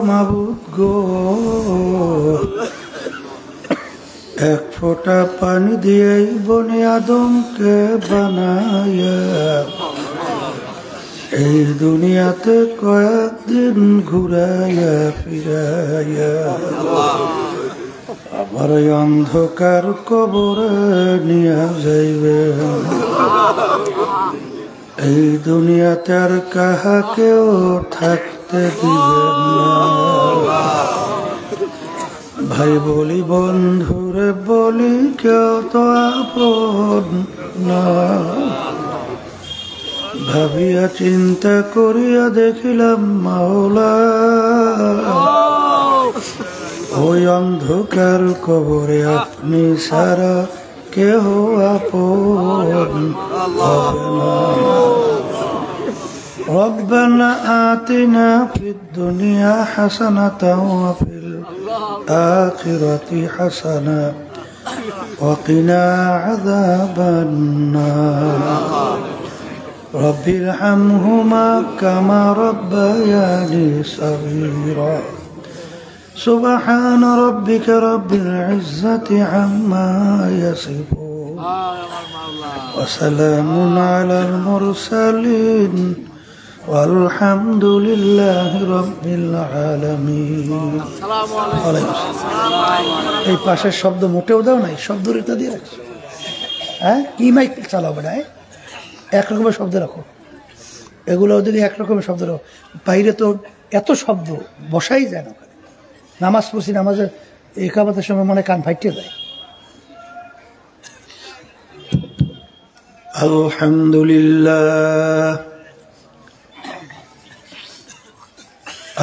মাবুদ গো, এক ফোঁটা পানি দিয়েই বনে আদমকে বানায়া এই দুনিয়াতে কয়েকদিন ঘুরাইয়া ফিরাইয়া আবার অন্ধকার কবরে নিয়ে যাইবে। এই দুনিয়াতে আর কাহাকেও থাকতে দিবেন না। ভাই বলি বন্ধুরে বলি, কেউ তো আপন না। ভাবিয়া চিন্তা করিয়া দেখিলাম মাওলা, ওই অন্ধকার কবরে আপনি সারা কেহ আপন হবে না। ربنا آتنا في الدنيا حسنة وفي الآخرة حسنة وقنا عذاب النار رب ارحمهما كما ربياني صغيرا سبحان ربك رب العزة عما يصفون وسلام على المرسلين والحمد لله رب العالمين। এই পাশের শব্দ মোটেও দাও নাই, শব্দ রেখে দিয়ে রাখছো। হ্যাঁ, কি মাইক চালাবে না, এক রকমের শব্দ রাখো। এগুলো যদি এক রকমের শব্দ রাখো, বাইরে তো এত শব্দ বসাই যায় না। নামাজ পড়ছি, নামাজের একামতের সময় মনে কান ফাইটে যায়। আলহামদুলিল্লাহ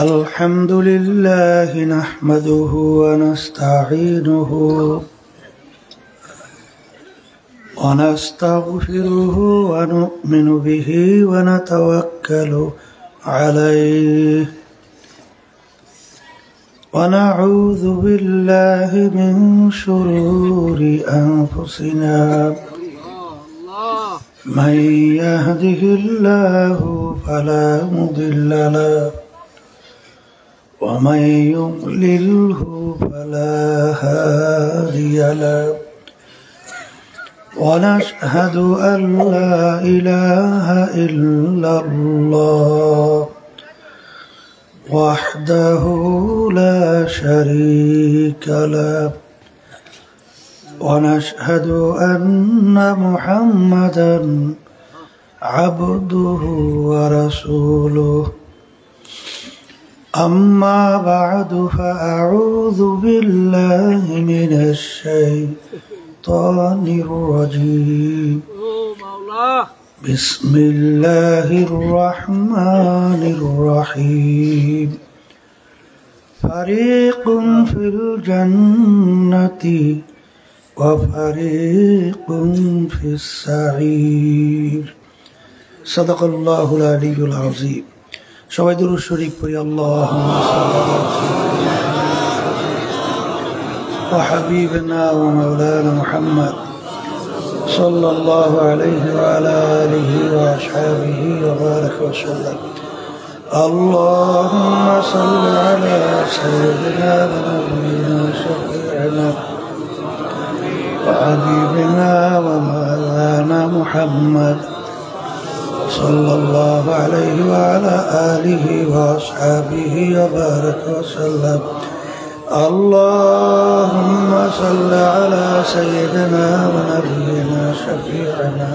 আলহামদুলিল্লাহ নাহমাদুহু ওয়া নাস্তাঈনুহু ওয়া নাস্তাগফিরুহু ওয়া নু'মিনু বিহি ওয়া নাতাওয়াক্কালু আলাইহি ونعوذ بالله من شرور أنفسنا من يهده الله فلا مضل له ومن يضلله فلا هادي له ونشهد أن لا إله إلا الله وحده لا شريك له ونشهد أن محمدا عبده ورسوله أما بعد فأعوذ بالله من الشيطان الرجيم بسم الله الرحمن الرحيم فريق في الجنة وفريق في السعير صدق الله العلي العظيم সবাই দুরূদ শরীফ পড়ি আল্লাহুম্মা সাল্লি আলা ওয়া হাবিবিনা ওয়া মাওলানা মুহাম্মদ সাল্লাল্লাহু আলাইহি ওয়া আলা আলিহি ওয়া আসহাবিহি ওয়া বারাকা ওয়া সাল্লাম আল্লাহুম্মা সাল্লি আলা সাইয়্যিদিনা ওয়া নাবিয়িনা শাফি'িনা ওয়া হাবিবিনা ওয়া মাওলানা মুহাম্মদ সাল্লাল্লাহু আলাইহি ওয়া আলা আলিহি ওয়া আসহাবিহি ওয়া বারাকা ওয়া সাল্লাম اللهم صل على سيدنا ونبينا شفيعنا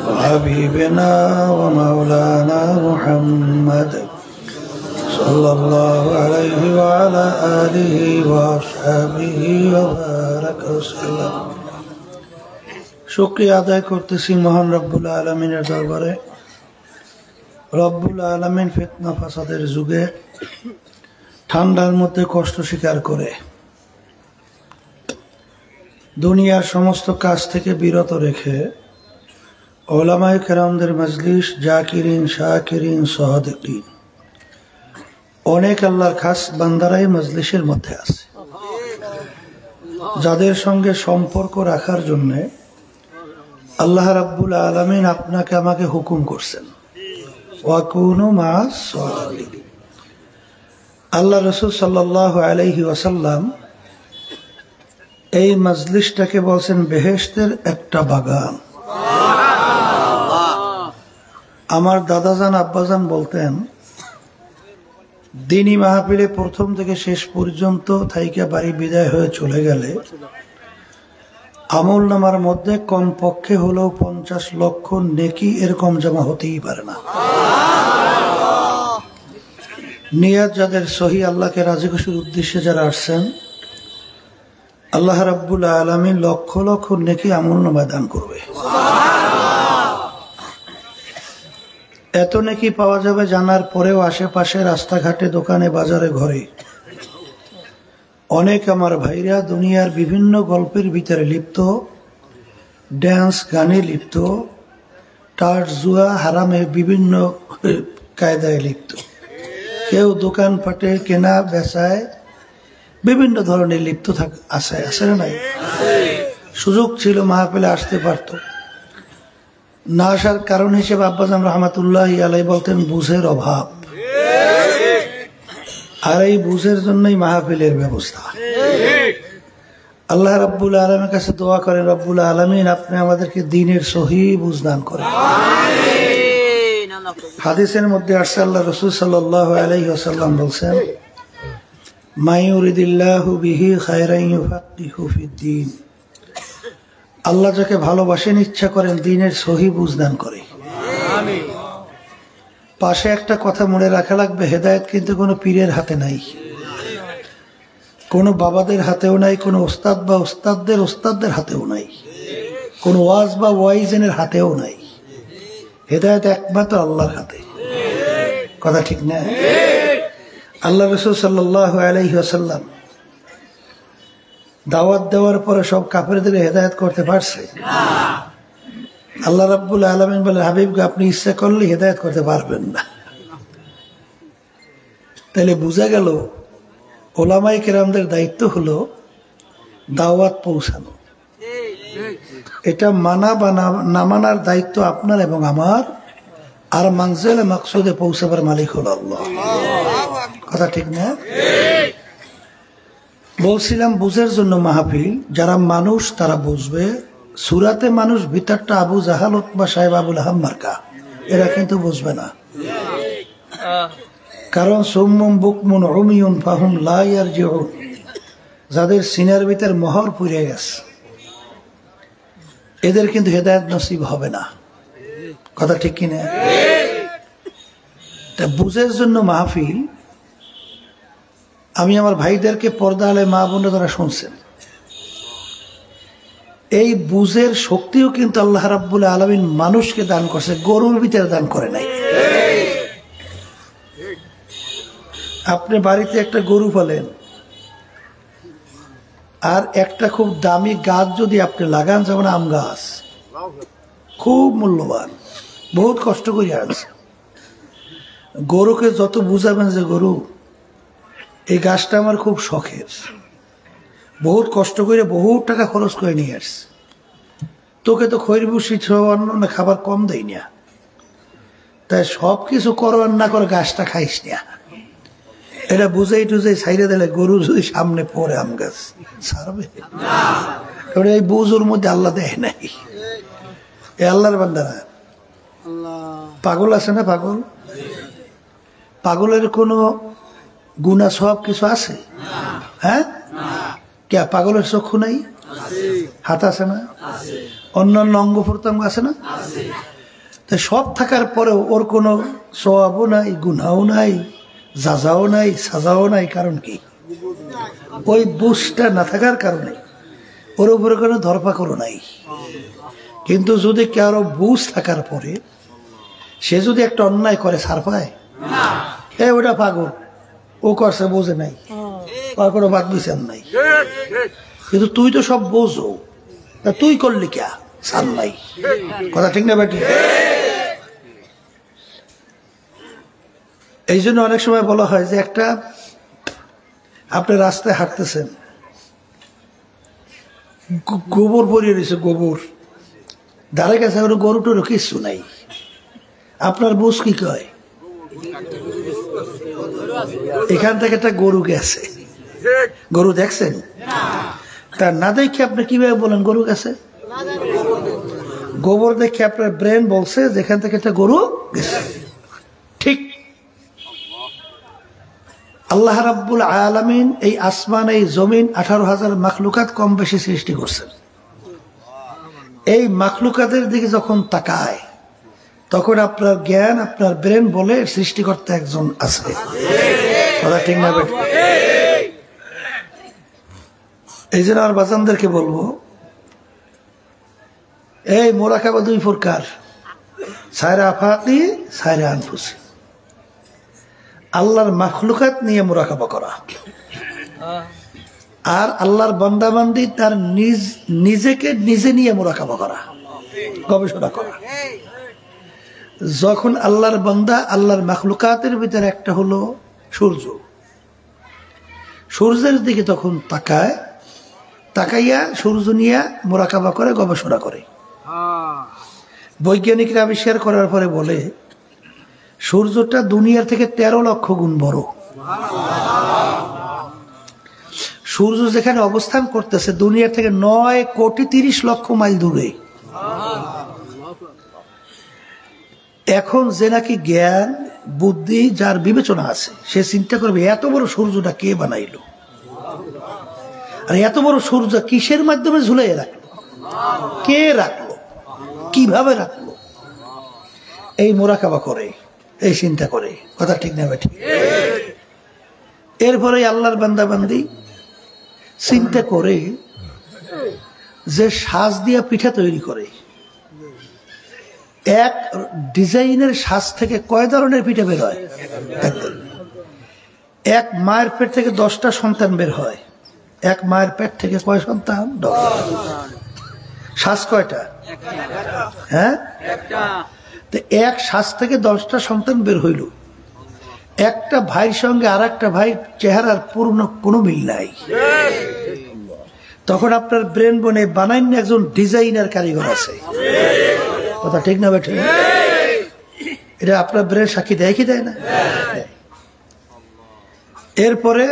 وحبيبنا ومولانا محمد صلى الله عليه وعلى آله وأصحابه وبارك وسلم শুকরিয়া আদায় করতেছি মহান রব্বুল আলামিনের দরবারে। রব্বুল আলামিন ফিতনা ফাসাদের যুগে ঠান্ডার মধ্যে কষ্ট স্বীকার করে দুনিয়ার সমস্ত কাজ থেকে বিরত রেখে ওলামায়ে কেরামদের মজলিস, জাকিরিন, শাকিরিন, সাদিকিন, অনেক আল্লাহর খাস বান্দারাই মজলিসের মধ্যে আছে, যাদের সঙ্গে সম্পর্ক রাখার জন্য আল্লাহ রাব্বুল আলামিন আপনাকে আমাকে হুকুম করছেন ওয়াকুনু মা'আস সাদিকিন। আল্লাহ রসুল সাল্লাল্লাহু আলাইহি ওয়াসাল্লাম এই মজলিসটাকে বলছেন বেহেশতের একটা বাগান। আমার দাদাজান আব্বাজান বলতেন দিনী মাহফিলে প্রথম থেকে শেষ পর্যন্ত থাইকা বাড়ি বিদায় হয়ে চলে গেলে আমল নামার মধ্যে কমপক্ষে হলেও 50 লক্ষ নেকি এরকম জমা হতেই পারে না। নিয়াত যাদের সহি, আল্লাহকে রাজি খুশির উদ্দেশ্যে যারা আসছেন, আল্লাহ রাব্বুল আলামিন লক্ষ লক্ষ নেকি আমল নামায় দান করবে। এত নেকি পাওয়া যাবে জানার পরেও আশেপাশে রাস্তাঘাটে, দোকানে, বাজারে, ঘরে অনেক আমার ভাইরা দুনিয়ার বিভিন্ন গল্পের ভিতরে লিপ্ত, ড্যান্স গানে লিপ্ত, টাট জুয়া হারামে বিভিন্ন কায়দায় লিপ্ত। কেউ দোকান পাটে কেনা বেচায় বিভিন্ন ধরনের লিপ্ত আছে না নাই? সুযোগ ছিল মাহফিলে আসতে পারত না, আসার কারণ হিসেবে আব্বাজান রহমাতুল্লাহি আলাইহি বলতেন বুঝের অভাব। আর এই বুঝের জন্যই মাহফিলের ব্যবস্থা। আল্লাহ রাব্বুল আলামিনের কাছে দোয়া করেন, রব্বুল আলামিন আপনি আমাদেরকে দ্বীনের সহি বুঝ দান করেন। হাদিসের মধ্যে আসছে আল্লাহ রাসূল সাল্লাল্লাহু আলাইহি ওয়াসাল্লাম বলছেন, মা ইউরিদিল্লাহু বিহি খায়রান ইউফাক্কিহু ফিদ্দীন। আল্লাহ যাকে ভালোবাসেন, ইচ্ছা করেন, দ্বীনের সহি বুঝ দান করে। আমিন। পাশে একটা কথা মনে রাখা লাগবে, হেদায়েত কিন্তু কোনো পীরের হাতে নাই, কোনো বাবাদের হাতেও নাই, কোনো ওস্তাদ বা ওস্তাদদের হাতেও নাই, কোনো ওয়াজ বা ওয়াইজেনের হাতেও নাই। হেদায়েত একমাত্র আল্লাহর হাতে। কথা ঠিক না? আল্লাহ রাসূল সাল্লাল্লাহু আলাইহি ওয়াসাল্লাম দাওয়াত দেওয়ার পরে সব কাফেরদের হেদায়েত করতে পারছে? আল্লাহ রাব্বুল আলামিন বলে, হাবিবকে আপনি ইচ্ছা করলে হেদায়েত করতে পারবেন না। তাহলে বোঝা গেল ওলামায়ে কেরামদের দায়িত্ব হলো দাওয়াত পৌঁছানো। এটা মানা বা না মানার দায়িত্ব আপনার এবং আমার। আর মানজিলে মাকসুদে পৌঁছাবার মালিক হলো আল্লাহ। কথা ঠিক না? বলছিলাম বুঝের জন্য মাহফিল। যারা মানুষ তারা বুঝবে। সুরাতে মানুষ, ভিতরটা আবু জাহাল, উতবা, সাহেব, আবুল আহাব মার্কা, এরা কিন্তু বুঝবে না। কারণ সুম্মুম বুকমুন উমিয়ুন ফাহুম লা ইয়ারজিউন, যাদের সিনার ভিতর মোহর পুড়ে গেছে, এদের কিন্তু হেদায়েত নসিব হবে না। কথা ঠিক কিনা? তা বুঝের জন্য মাহফিল। আমি আমার ভাইদেরকে পর্দা আলে মা বোনরা তারা শুনছেন, এই বুঝের শক্তিও কিন্তু আল্লাহ রাব্বুল আলামিন মানুষকে দান করছে, গরুর ভিতরে দান করে নাই। আপনি বাড়িতে একটা গরু পালেন, আর একটা খুব দামি গাছ যদি আপনি লাগান, যেমন আম গাছ, খুব মূল্যবান, বহুত কষ্ট করে আনছে। গরুকে যত বুঝাবেন যে গরু এই গাছটা আমার খুব শখের, বহুত কষ্ট করে বহুত টাকা খরচ করে নিয়ে আসছে, তোকে তো খৈর ভুসি অন্য খাবার কম দেয় না, তাই সব কিছু করো আর না করে গাছটা খাইস না। এটা বুঝাই টুঝাই ছাইরে দিলে গরু যদি সামনে পড়ে আম গাছ ছাড়বে? এই বুঝোর মধ্যে আল্লাহ দেয় নাই। এ আল্লাহর বান্দারা, পাগল আছে না? পাগলের কোনো গুণা সব কিছু আছে? হ্যাঁ, কে পাগলের চক্ষু নাই? হাত আছে না? অন্যান্য অঙ্গ প্রত্যঙ্গ আছে না? তাই সব থাকার পরেও ওর কোনো সওয়াবও নাই, গুনাও নাই, যাজাও নাই, সাজাও নাই। কারণ কি? ওই বুঝটা না থাকার কারণে ওর উপরে কোনো ধরপাকড়ও নাই। কিন্তু যদি কারো বুঝ থাকার পরে সে যদি একটা অন্যায় করে, ছাড় পায়? ওটা পাগল, ও করছে, বোঝে নাই, আর কোনো বাদ বিচার নাই। কিন্তু তুই তো সব বোঝো, তা তুই করলি কে? ছাড় নাই। কথা ঠিক না বেটি? এই জন্য অনেক সময় বলা হয় যে একটা আপনি রাস্তায় হাঁটতেছেন, গোবর ভরিয়ে রয়েছে, গোবর ধারে কাছে কোনো গরু টরু কিছু নাই, আপনার বুঝ কি কয়? এখান থেকে একটা গরু গেছে, গরু দেখছেন? তা না দেখে আপনি কিভাবে বলেন গরু গেছে? গোবর দেখে আপনার ব্রেন বলছে যেখান থেকে একটা গরু গেছে। ঠিক আল্লাহ রাব্বুল আলামিন এই আসমান এই জমিন 18,000 মাখলুকাত কম বেশি সৃষ্টি করছেন। এই মাখলুকাতের দিকে যখন তাকায় তখন আপনার জ্ঞান আপনার ব্রেন বলে সৃষ্টিকর্তা একজন আছে। কথা ঠিক না? এই জন্য আর বাজানদেরকে বলবো, এই মোরাকাবা দুই প্রকার, সায়রা আফাকি সায়রা আনফুসি। আল্লাহর মাখলুকাত নিয়ে মোরাকাবা করা আর আল্লাহর বান্দাবান্দি তার নিজেকে নিজে নিয়ে মোরাকাবা করা, গবেষণা করা। যখন আল্লাহর বান্দা আল্লাহর মাখলুকাতের ভিতরে একটা হলো সূর্য, সূর্যের দিকে তখন তাকায়, তাকাইয়া সূর্য নিয়ে মোরাকাবা করে, গবেষণা করে। বৈজ্ঞানিকরা আবিষ্কার করার পরে বলে সূর্যটা দুনিয়ার থেকে 13 লক্ষ গুণ বড়। সূর্য যেখানে অবস্থান করতেছে দুনিয়ার থেকে 9,30,00,000 মাইল দূরে। এখন যে নাকি জ্ঞান বুদ্ধি যার বিবেচনা আছে সে চিন্তা করবে এত বড় সূর্যটা কে বানাইলো, আর এত বড় সূর্য কিসের মাধ্যমে ঝুলাই রাখলো, কে রাখলো, কিভাবে রাখলো। এই মোরাকাবা করে, এই চিন্তা করে। কথা ঠিক না বেঠিক? এরপরে আল্লাহর বান্দাবান্দি চিন্তা করে যে সাজ দিয়া পিঠা তৈরি করে, এক ডিজাইনের সাজ থেকে কয় ধরনের পিঠা বের হয়? এক মায়ের পেট থেকে 10টা সন্তান বের হয়। এক মায়ের পেট থেকে কয় সন্তান? 10। সাজ কয়টা? হ্যাঁ, তো এক সাজ থেকে 10টা সন্তান বের হইল। একটা ভাইয়ের সঙ্গে আর একটা ভাই চেহারার পূর্ণ কোনো মিল নাই। তখন আপনার ব্রেন বনে বানাইন একজন ডিজাইনার কারিগর আছে। কথা ঠিক না বেঠিক? এটা আপনার ব্রেন সাক্ষী দেয় কি দেয় না? এরপরে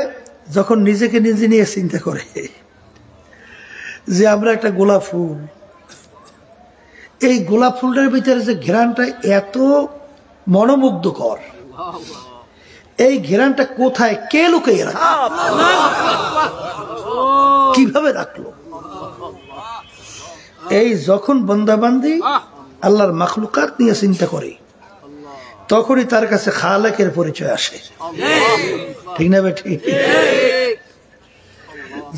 যখন নিজেকে নিজে নিয়ে চিন্তা করে যে আমরা একটা গোলাপ ফুল, এই গোলাপ ফুলটার ভিতরে যে ঘ্রাণটা এত মনোমুগ্ধকর, এই ঘ্রাণটা কোথায়, কে লুকিয়ে রাখলো, কিভাবে রাখলো? এই যখন বান্দাবান্দি আল্লাহর মাখলুকাত নিয়ে চিন্তা করে তখনই তার কাছে খালেকের পরিচয় আসে। ঠিক না বেঠি?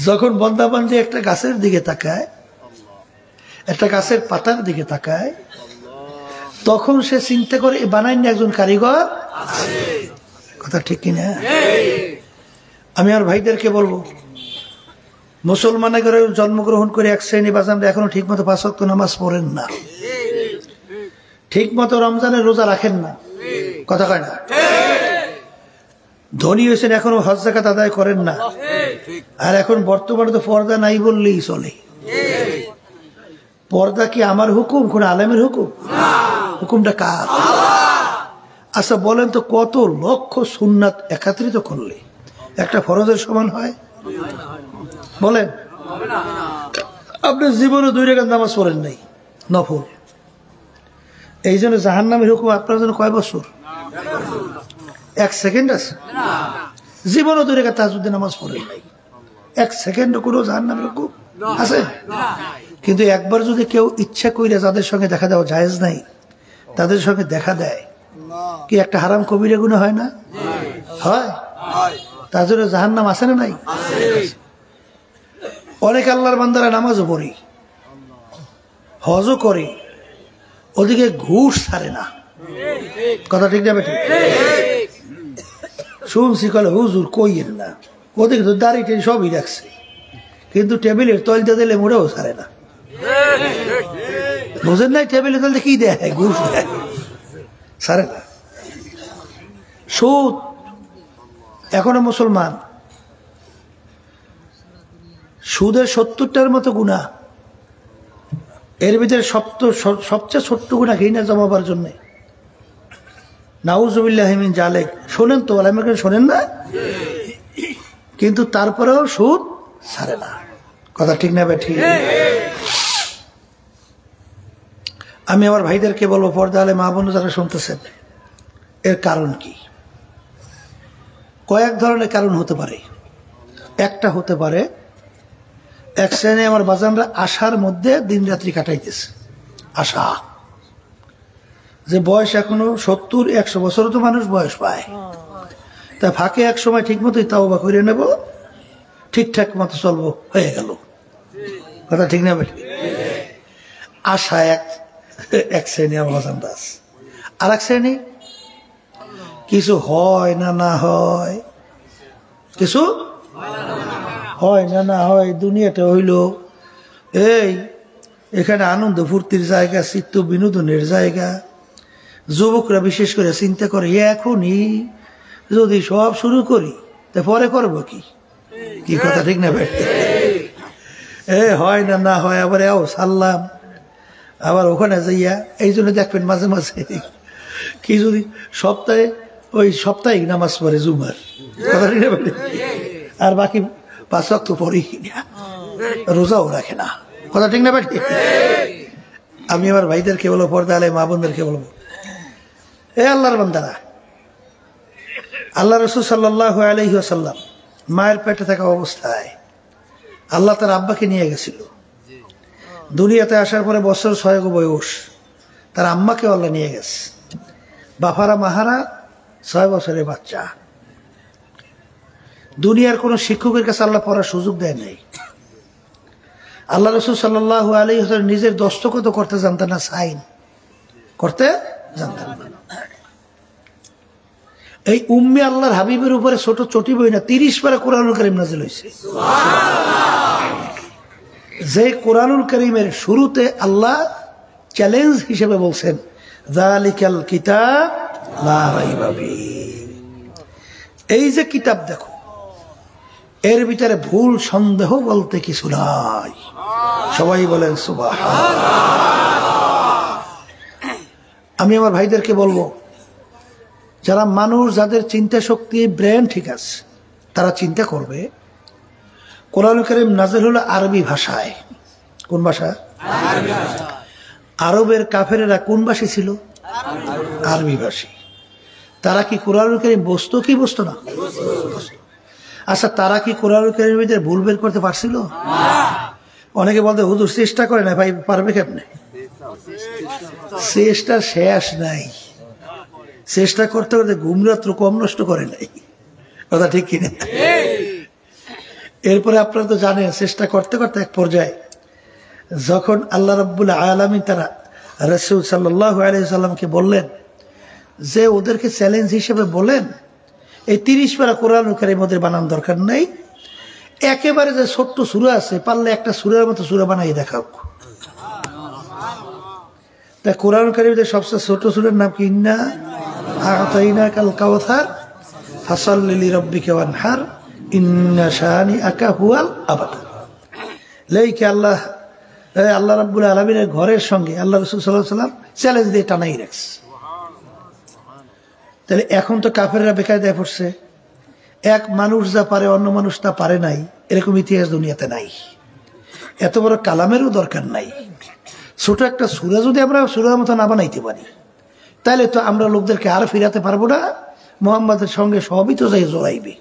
যখন বান্দাবান্দি একটা গাছের দিকে তাকায়, একটা গাছের পাতার দিকে তাকায়, তখন সে চিন্তা করে বানাইনি একজন কারিগর। কথা ঠিক কিনা? আমি আর ভাইদেরকে বলবো, মুসলমানের ঘরে জন্মগ্রহণ করে এক শ্রেণী বাজানরা এখনো ঠিক মতো 5 ওয়াক্ত নামাজ পড়েন না, ঠিক মতো রমজানের রোজা রাখেন না। কথা কয় না? ধনী হয়েছেন এখনো হজ যাকাত আদায় করেন না। আর এখন বর্তমানে তো পর্দা নাই বললেই চলে। পর্দা কি আমার হুকুম, কোন আলেমের হুকুম? হুকুমটা কার? আচ্ছা বলেন তো, কত লক্ষ সুন্নাত একত্রিত করলে একটা ফরজের সমান হয়? বলেন। আপনি জীবনে 2 রাকাত নামাজ পড়েন নাই নফল, এই জন্য জাহান্নামের হুকুম আপনার জন্য কয় বছর? 1 সেকেন্ড আছে? জীবনে 2 রাকাত তাহাজ্জুদের নামাজ পড়েন নাই, 1 সেকেন্ড কোনো জাহান্নামের হুকুম আছে? কিন্তু একবার যদি কেউ ইচ্ছা কইরা যাদের সঙ্গে দেখা দেওয়া জায়েজ নাই তাদের সঙ্গে দেখা দেয়, কি একটা হারাম কবিরা গুনাহ হয় না? হয়। তার জন্য জাহান্নাম আছে না নাই? অনেক আল্লাহর বান্দারা নামাজও পড়ে, হজও করে, ওদিকে ঘুষ ছাড়ে না। কথা ঠিক না বেঠিক? শুনছি কলে হুজুর কইয়েন না, ওদিকে তো দাড়ি টেড়ি সবই রাখছে, কিন্তু টেবিলের তলতে দিলে মোড়েও ছাড়ে না। বুঝেন নাই? টেবিলের তলতে কি দেয়? ঘুষ দেয়, ছাড়ে না। সুদ এখনো মুসলমান, সুদের 70টার মতো গুনাহ, এর ভিতরে সবচেয়ে ছোট্ট গুনাহ ঘৃণা জমাবার জন্য। নাউজুবিল্লাহি মিন জালিক। শোনেন তো, আলেমকে শোনেন না, কিন্তু তারপরেও সুদ ছাড়ে না। কথা ঠিক না ঠিক? আমি আমার ভাইদেরকে বলবো, পর্দা আলে মা বোন যারা শুনতেছেন, এর কারণ কি? কয়েক ধরনের কারণ হতে পারে। একটা হতে পারে, এক শ্রেণী আমার বাজানরা আশার মধ্যে দিন রাত্রি কাটাইতেছে। আশা যে বয়স এখনো 70-100 বছরও তো মানুষ বয়স পায়, তা ফাঁকে এক সময় ঠিক মতোই তাওবা করে নেব, ঠিকঠাক মতো চলবো, হয়ে গেল। কথা ঠিক না বেটি? আশা এক শ্রেণী আমার বাজান দাস। আর এক শ্রেণী কিছু হয় না, না হয়, কিছু হয় না, না হয়, দুনিয়াটা হইল এই, এখানে আনন্দ ফুর্তির জায়গা, চিত্ত বিনোদনের জায়গা। যুবকরা বিশেষ করে চিন্তা করে, এখনই যদি সব শুরু করি তা পরে করবো কি? কি কথা ঠিক না ভাই? হয় না, না হয়, আবার এও সারলাম, আবার ওখানে যাইয়া। এই জন্য দেখবেন মাঝে মাঝে কি যদি সপ্তাহে ওই সাপ্তাহিক নামাজ পড়ে জুমার, কথা ঠিক না ভাই, আর বাকি 5 ওয়াক্ত পড়ি না, রোজাও রাখে না। কথা ঠিক না ভাই? আমি আমার ভাইদেরকে বলবো, পর্দা আলে মা বোনদেরকে বলবো, আল্লাহর বান্দারা, আল্লাহ রাসূল সাল্লাল্লাহু আলাইহি ওয়াসাল্লাম মায়ের পেটে থাকা অবস্থায় আল্লাহ তার আব্বাকে নিয়ে গেছিল। দুনিয়াতে আসার পরে বছর 6 বয়স, তার আম্মাকে আল্লাহ নিয়ে গেছে। বাফারা মাহারা 6 বছরের বাচ্চা। দুনিয়ার কোন শিক্ষকের কাছে আল্লাহ পড়ার সুযোগ দেয় নাই। আল্লাহ রাসূল সাল্লাল্লাহু আলাইহি ওয়াসাল্লাম নিজের দস্তখত করতে জানতেন না, সাইন করতে জানতেন না। এই উম্মে আল্লাহর হাবিবের উপরে ছোট চটি বই না 30 পারা কোরআনুল কারীম নাযিল হয়েছে। যে কোরআনুল কারীমের শুরুতে আল্লাহ চ্যালেঞ্জ হিসেবে বলছেন, যালিকাল কিতাব লা রাইবা ফীহ, এই যে কিতাব দেখো, এর ভিতরে ভুল সন্দেহ বলতে কিছু নাই। সবাই বলেন সুবহানাল্লাহ। আমি আমার ভাইদেরকে বলবো, যারা মানুষ, যাদের চিন্তা শক্তি, ব্রেন ঠিক আছে, তারা চিন্তা করবে কোরআনুল কারীম নাযিল হলো আরবি ভাষায়। কোন ভাষা? আরবের কাফেরেরা কোন ভাষী ছিল? আরবি ভাষী। তারা কি কোরআনুল কারীম বুঝতো কি বুঝতো না? আচ্ছা, তারা কি কোরআনুল কারীমের ভিতরে ভুল বের করতে পারছিল? অনেকে বলতে, হুজুর চেষ্টা করে না, ভাই পারবে কেমনে? চেষ্টা শেষ নাই। চেষ্টা করতে করতে ঘুমরাত্র কম নষ্ট করে নাই। কথা ঠিক কিনা? এরপরে আপনারা তো জানেন, চেষ্টা করতে করতে এক পর্যায়ে যখন আল্লাহ রাব্বুল আলামিন তারা রাসূল সাল্লাল্লাহু আলাইহি সাল্লামকে বললেন যে ওদেরকে চ্যালেঞ্জ হিসেবে বলেন, এই 30 পারা কোরআনুল কারীম ওদের বানান দরকার নাই, একেবারে যে ছোট্ট সূরা আছে, পারলে একটা সূরার মতো সূরা বানাই দেখাও। তা কোরআনুল কারীমের সবচেয়ে ছোট সূরার নাম কি? ইন্না আ'তাইনাকাল কাউসার ফাসাল্লি লিরাব্বিকা ওয়ানহার ইন্না শানিআকা হুয়াল আবতার। লেখে আল্লাহ রাব্বুল আলামিনের ঘরের সঙ্গে আল্লাহ রাসূল সাল্লাল্লাহু আলাইহি ওয়াসাল্লাম চ্যালেঞ্জ দিয়ে টানাই রাখছে। তাহলে এখন তো কাফেররা বেকায়দায় পড়ছে। এক মানুষ যা পারে অন্য মানুষ তা পারে নাই, এরকম ইতিহাস দুনিয়াতে নাই। এত বড় কালামেরও দরকার নাই। ছোট একটা সূরা যদি আমরা সূরার মতো না বানাইতে পারি, তাহলে তো আমরা লোকদেরকে আর ফিরাতে পারবো না। মুহাম্মাদের সঙ্গে সবই তো যাই জড়াইবে।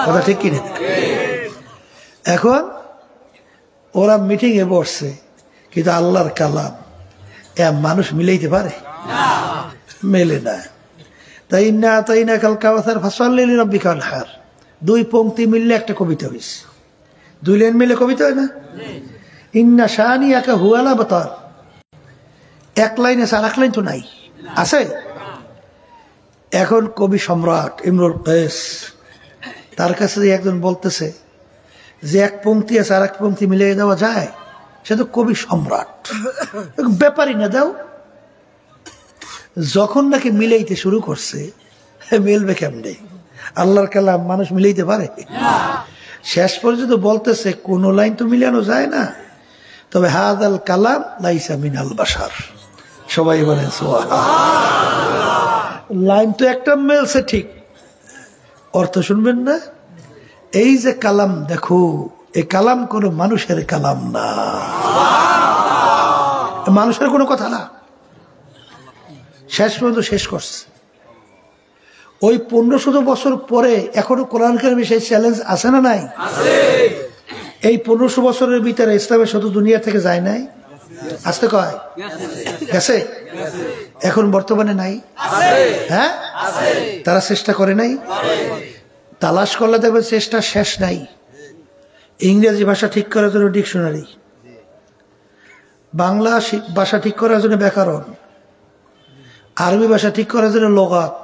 কথা ঠিক কিনা? এখন ওরা মিটিং এ বসছে, কিন্তু আল্লাহর কালাম মানুষ মিলাইতে পারে? মেলে না। তাই ইন্না আ'তাইনাকাল কাউসার ফাসাল্লি লিরাব্বিকা ওয়ানহার, 2 পংক্তি মিললে একটা কবিতা হইছে। 2 লাইন মিলে কবিতা হয় না? ইন্না শানিআকা হুয়াল আবতার, 1 লাইন আছে, আর 1 লাইন তো নাই, আছে? এখন কবি সম্রাট ইমরুল কায়েস, তার কাছে একজন বলতেছে যে 1 পংক্তি আছে আর 1 পংক্তি মিলিয়ে দেওয়া যায়? সে তো কবি সম্রাট, ব্যাপারই না দাও। যখন নাকি মিলাইতে শুরু করছে, মিলবে কেমনে? আল্লাহর কালাম মানুষ মিলাইতে পারে? শেষ পর্যন্ত বলতেছে কোন লাইন তো মিলানো যায় না, তবে হাযাল কালাম লাইসা মিনাল বাশার। সবাই বলেন সুবহানাল্লাহ। লাইন তো একটা মেলছে ঠিক, অর্থ শুনবেন না। এই যে কালাম দেখো, এই কালাম কোন মানুষের কালাম না, মানুষের কোনো কথা না। শেষ পর্যন্ত শেষ করছে। ওই 1500 বছর পরে এখনো কোরআন কারিমে সেই চ্যালেঞ্জ আছে না নাই? এই 1500 বছরের ভিতরে ইসলামের শত দুনিয়া থেকে যায় নাই? আসতে কয় গেছে? এখন বর্তমানে নাই? হ্যাঁ, তারা চেষ্টা করে নাই? তালাশ করলে দেখবেন চেষ্টা শেষ নাই। ইংরেজি ভাষা ঠিক করার জন্য ডিকশনারি, বাংলা ভাষা ঠিক করার জন্য ব্যাকরণ, আরবি ভাষা ঠিক করার জন্য লোগাত।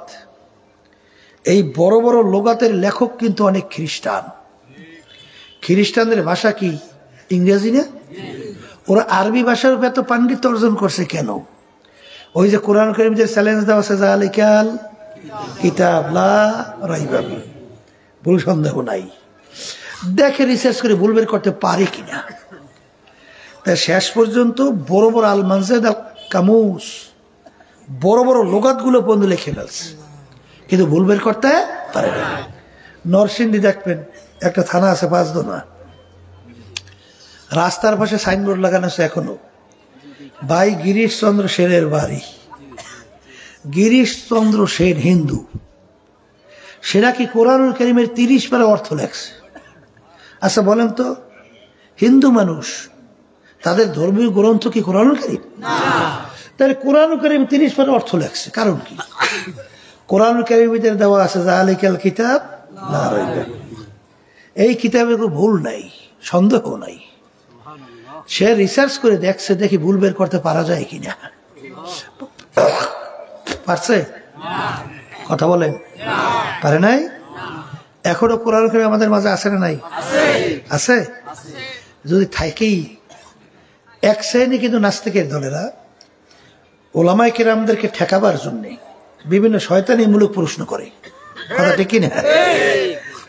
এই বড় বড় লোগাতের লেখক কিন্তু অনেক খ্রিস্টান। খ্রিস্টানদের ভাষা কি ইংরেজি না? ওরা আরবি ভাষার উপর এত পাণ্ডিত্য অর্জন করছে কেন? ওই যে কোরআন কারীমের চ্যালেঞ্জ দেওয়া আছে, যালিকাল কিতাব লা রাইবা ফিহি, ভুল সন্দেহ নাই। দেখে রিসার্চ করে ভুল বের করতে পারে কিনা। তাই শেষ পর্যন্ত বড় বড় আল মানজাদ আল কামুস, বড় বড় লোগাতগুলো পর্যন্ত লিখে ফেলছে, কিন্তু ভুল বের করতে পারে না। নরসিংদী দেখবেন একটা থানা আছে 5 দোনা, রাস্তার পাশে সাইনবোর্ড লাগানো আছে এখনো, ভাই গিরিশ চন্দ্র সেনের বাড়ি। গিরিশ চন্দ্র সেন হিন্দু, সে নাকি কোরআনুল কারীমের 30 পারা অর্থ লেখছে। আচ্ছা বলেন তো, হিন্দু মানুষ, তাদের ধর্মীয় গ্রন্থ কি কোরআনুল কারীম? তাহলে কোরআনুল কারীম 30 পারা অর্থ লেখছে, কারণ কি? কোরআনুল কারীমের দেওয়া আছে যালিকাল কিতাব লা রাইবা ফিহি, এই কিতাবে কোনো ভুল নাই, সন্দেহ নাই। সে রিসার্চ করে দেখছে, দেখি ভুল বের করতে পারা যায় কিনা। পারছে? কথা বলেন, পারে নাই? এখনো কোরআন কারীম আমাদের মাঝে আছে না নাই? আছে। যদি থাকেই এক শ্রেণী কিন্তু নাস্তিকের দলেরা ওলামায়ে কেরামদেরকে ঠেকাবার জন্যে বিভিন্ন শয়তানিমূলক প্রশ্ন করে, কথা ঠিক কিনা?